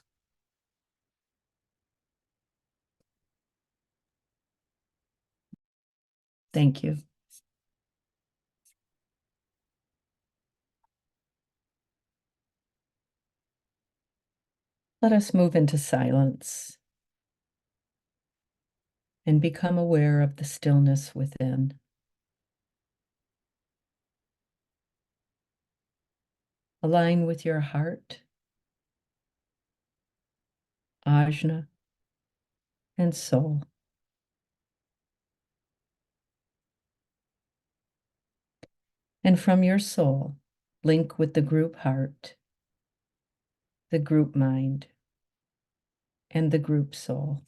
Thank you. Let us move into silence and become aware of the stillness within. Align with your heart, ajna, and soul. And from your soul, link with the group heart, the group mind, and the group soul.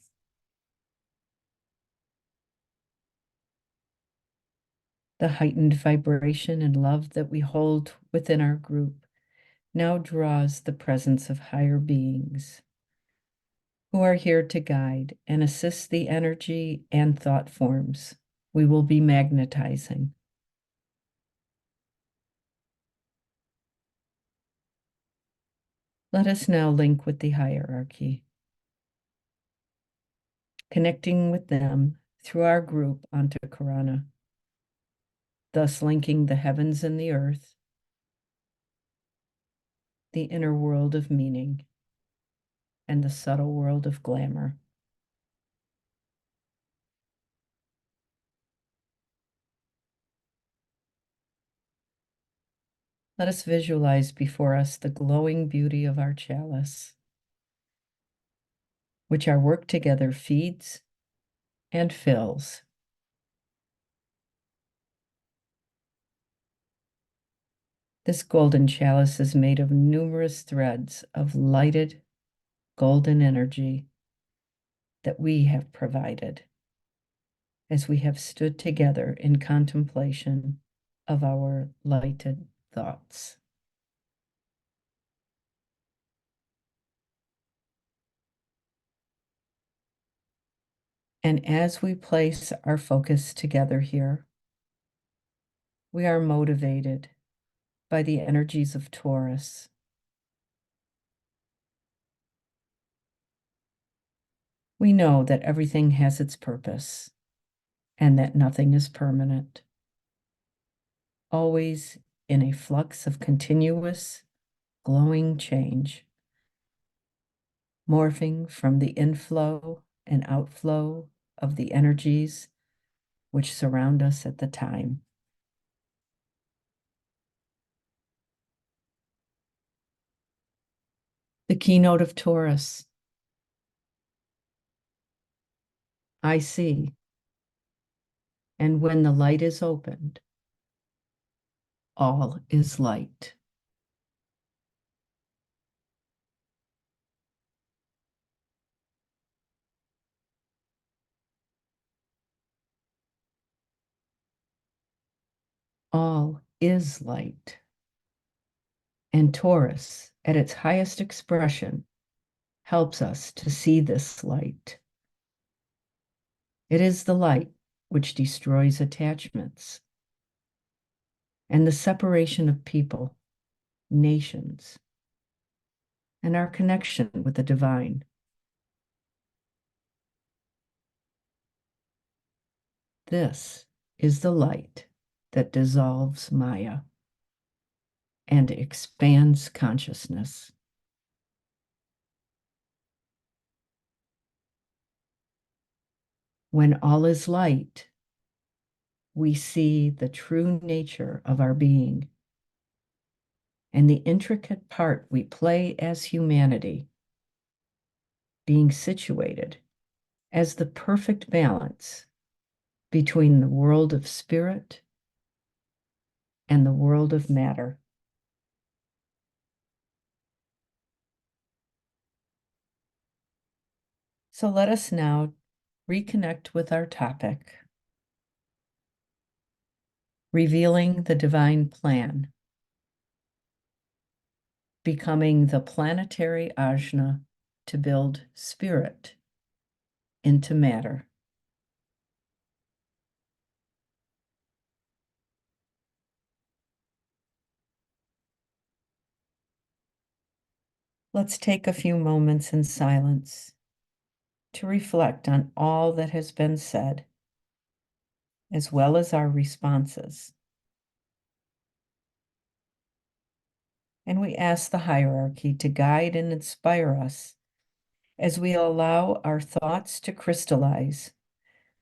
The heightened vibration and love that we hold within our group now draws the presence of higher beings who are here to guide and assist the energy and thought forms we will be magnetizing. Let us now link with the hierarchy, connecting with them through our group onto Karana, thus linking the heavens and the earth, the inner world of meaning, and the subtle world of glamour. Let us visualize before us the glowing beauty of our chalice, which our work together feeds and fills. This golden chalice is made of numerous threads of lighted golden energy that we have provided as we have stood together in contemplation of our lighted thoughts. And as we place our focus together here, we are motivated by the energies of Taurus. We know that everything has its purpose and that nothing is permanent, always in a flux of continuous, glowing change, morphing from the inflow and outflow of the energies which surround us at the time. The keynote of Taurus. I see. And when the light is opened, all is light. All is light. And Taurus, at its highest expression, helps us to see this light. It is the light which destroys attachments and the separation of people, nations, and our connection with the divine. This is the light that dissolves Maya and expands consciousness. When all is light, we see the true nature of our being and the intricate part we play as humanity, being situated as the perfect balance between the world of spirit and the world of matter. So let us now reconnect with our topic, revealing the divine plan, becoming the planetary ajna to build spirit into matter. Let's take a few moments in silence to reflect on all that has been said, as well as our responses. And we ask the hierarchy to guide and inspire us as we allow our thoughts to crystallize,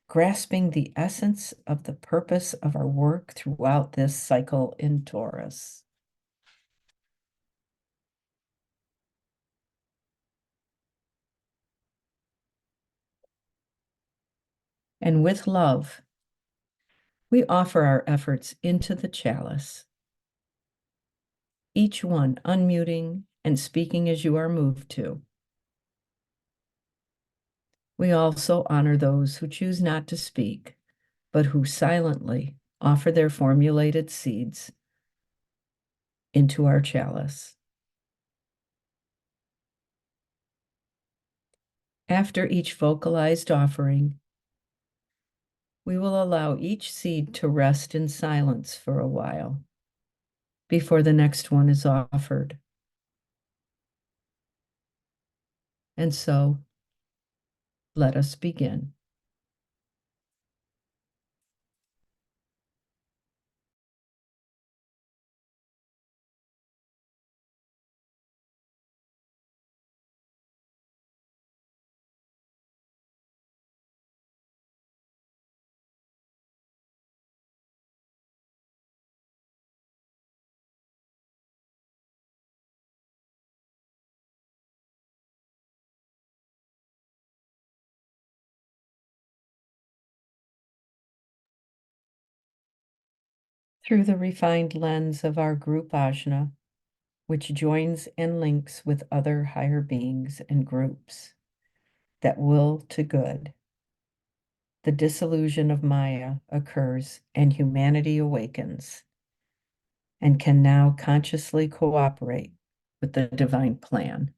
grasping the essence of the purpose of our work throughout this cycle in Taurus. And with love, we offer our efforts into the chalice, each one unmuting and speaking as you are moved to. We also honor those who choose not to speak, but who silently offer their formulated seeds into our chalice. After each vocalized offering, we will allow each seed to rest in silence for a while before the next one is offered. And so, let us begin. through the refined lens of our group Ajna, which joins and links with other higher beings and groups that will to good. The dissolution of Maya occurs and humanity awakens and can now consciously cooperate with the divine plan.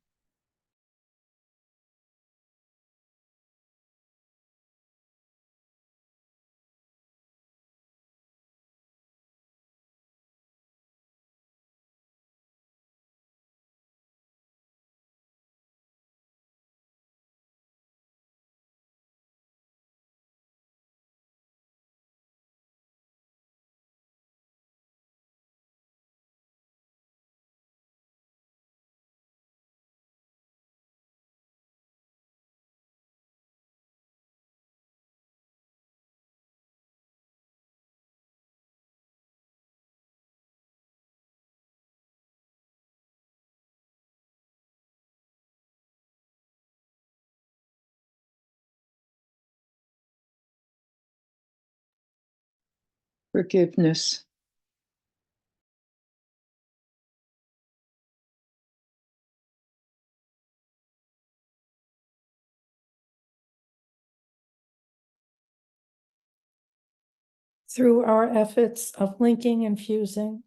Forgiveness. Through our efforts of linking and fusing,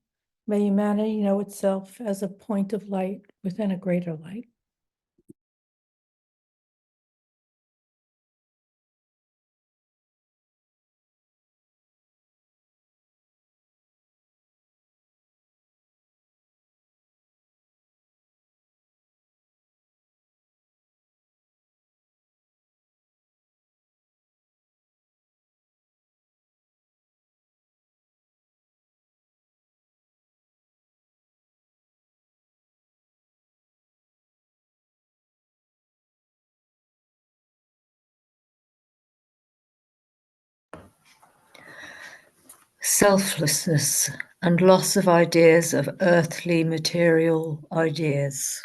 may humanity know itself as a point of light within a greater light. Selflessness and loss of ideas of earthly material ideas.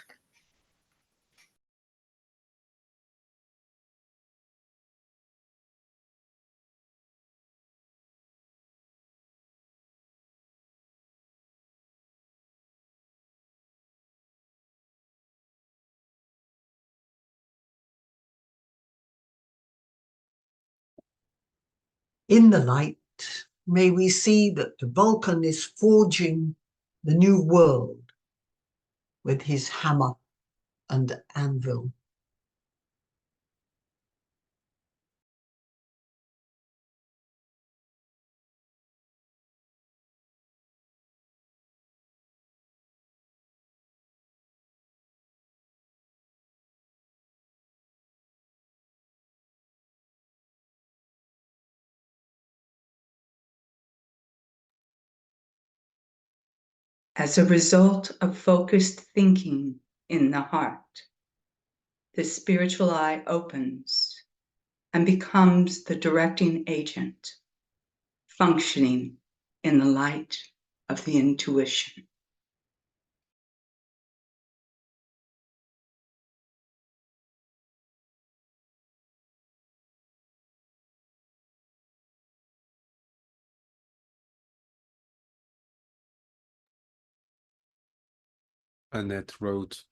In the light, may we see that the Vulcan is forging the new world with his hammer and anvil. As a result of focused thinking in the heart, the spiritual eye opens and becomes the directing agent, functioning in the light of the intuition. Annette wrote,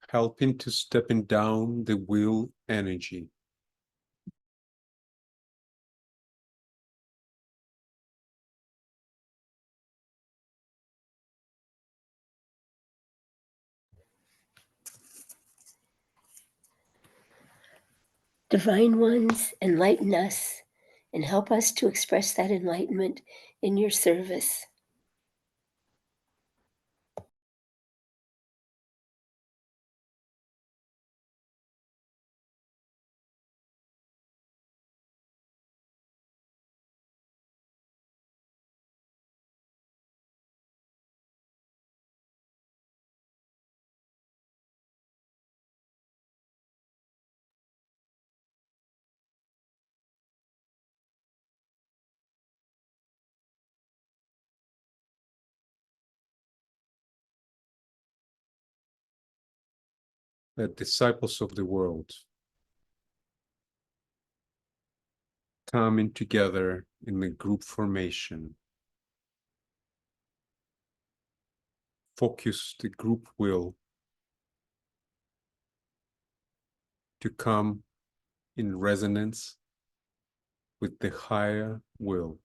helping to stepping down the will energy. Divine ones, enlighten us and help us to express that enlightenment in your service. The disciples of the world coming together in the group formation focus the group will to come in resonance with the higher will.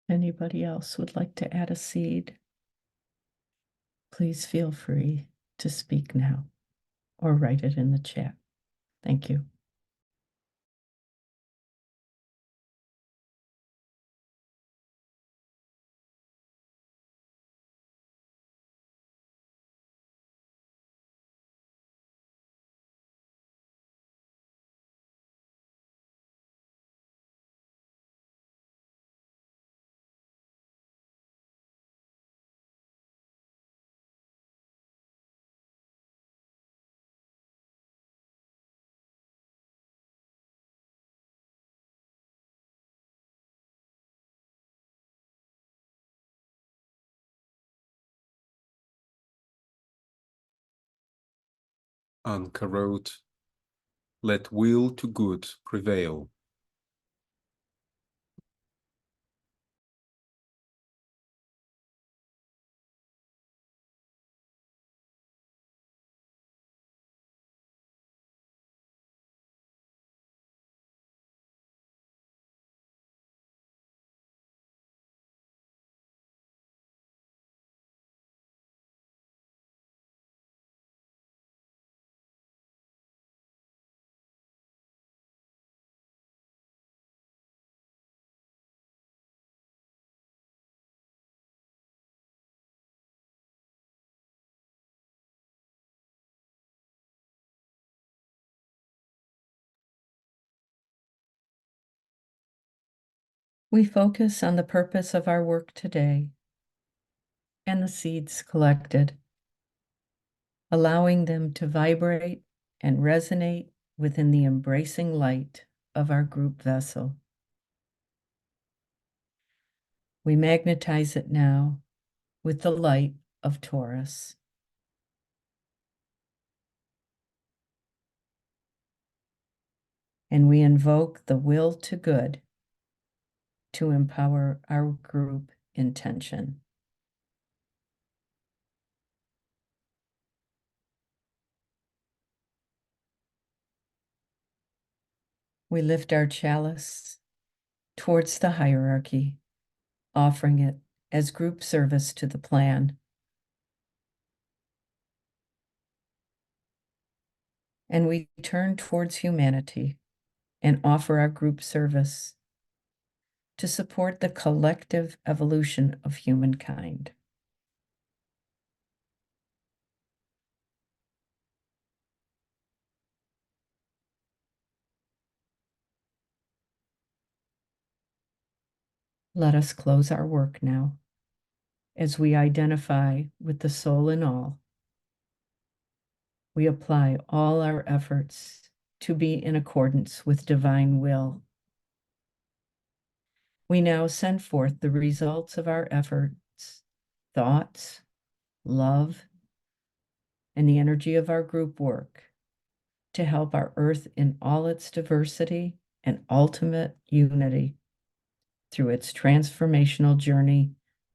Anybody else would like to add a seed? Please feel free to speak now or write it in the chat. Thank you. Anka wrote, "Let will to good prevail." We focus on the purpose of our work today and the seeds collected, allowing them to vibrate and resonate within the embracing light of our group vessel. We magnetize it now with the light of Taurus. And we invoke the will to good to empower our group intention. We lift our chalice towards the hierarchy, offering it as group service to the plan. And we turn towards humanity and offer our group service to support the collective evolution of humankind. Let us close our work now as we identify with the soul in all. We apply all our efforts to be in accordance with divine will. We now send forth the results of our efforts, thoughts, love, and the energy of our group work to help our earth in all its diversity and ultimate unity through its transformational journey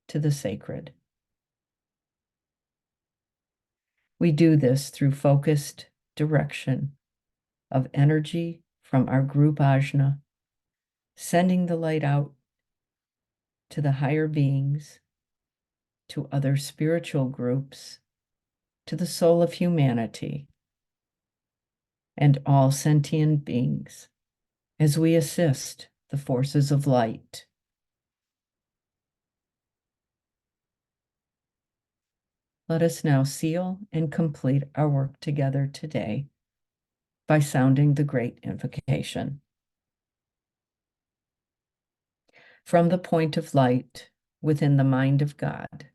to the sacred. We do this through focused direction of energy from our group Ajna, sending the light out to the higher beings, to other spiritual groups, to the soul of humanity, and all sentient beings as we assist the forces of light. Let us now seal and complete our work together today by sounding the great invocation. From the point of light within the mind of God,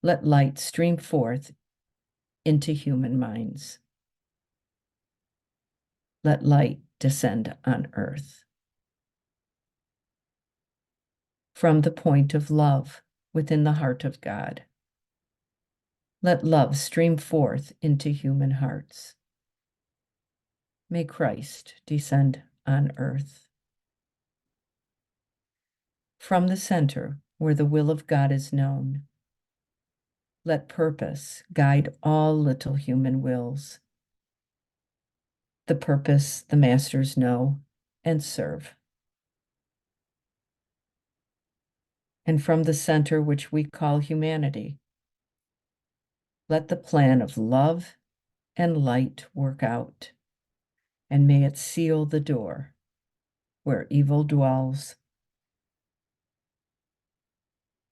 let light stream forth into human minds. Let light descend on earth. From the point of love within the heart of God, let love stream forth into human hearts. May Christ descend on earth. From the center where the will of God is known, let purpose guide all little human wills. The purpose the masters know and serve. And from the center which we call humanity, let the plan of love and light work out, and may it seal the door where evil dwells.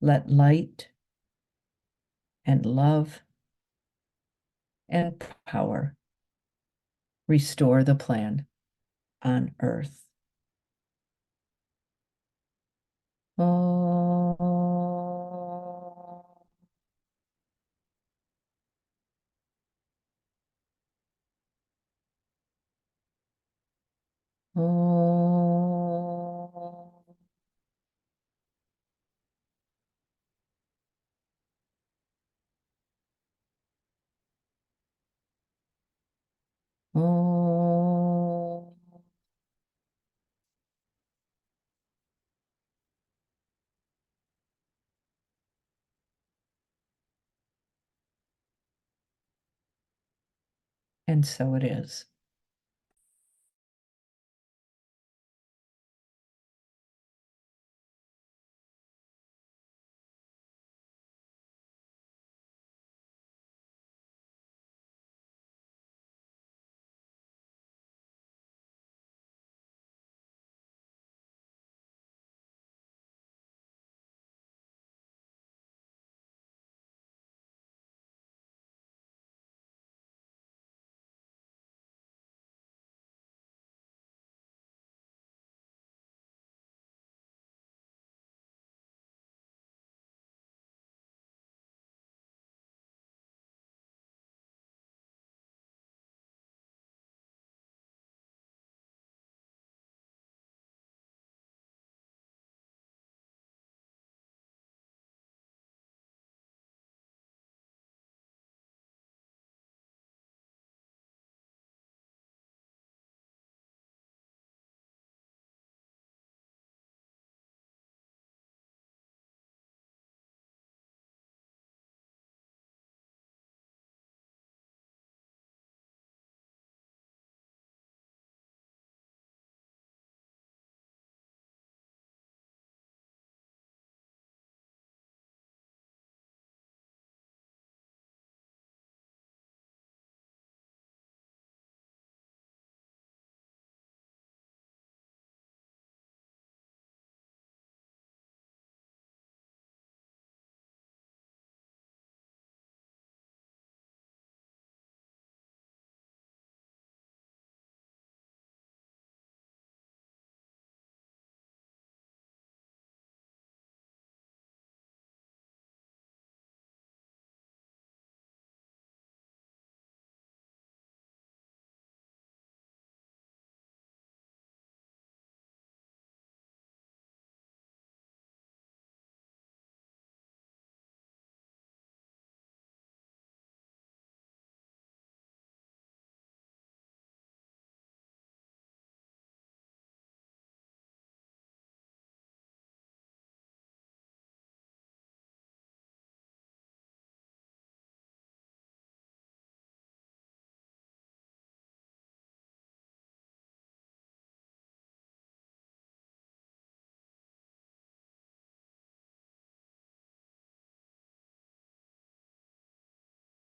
Let light and love and power restore the plan on earth. Oh. Oh. Oh. And so it is.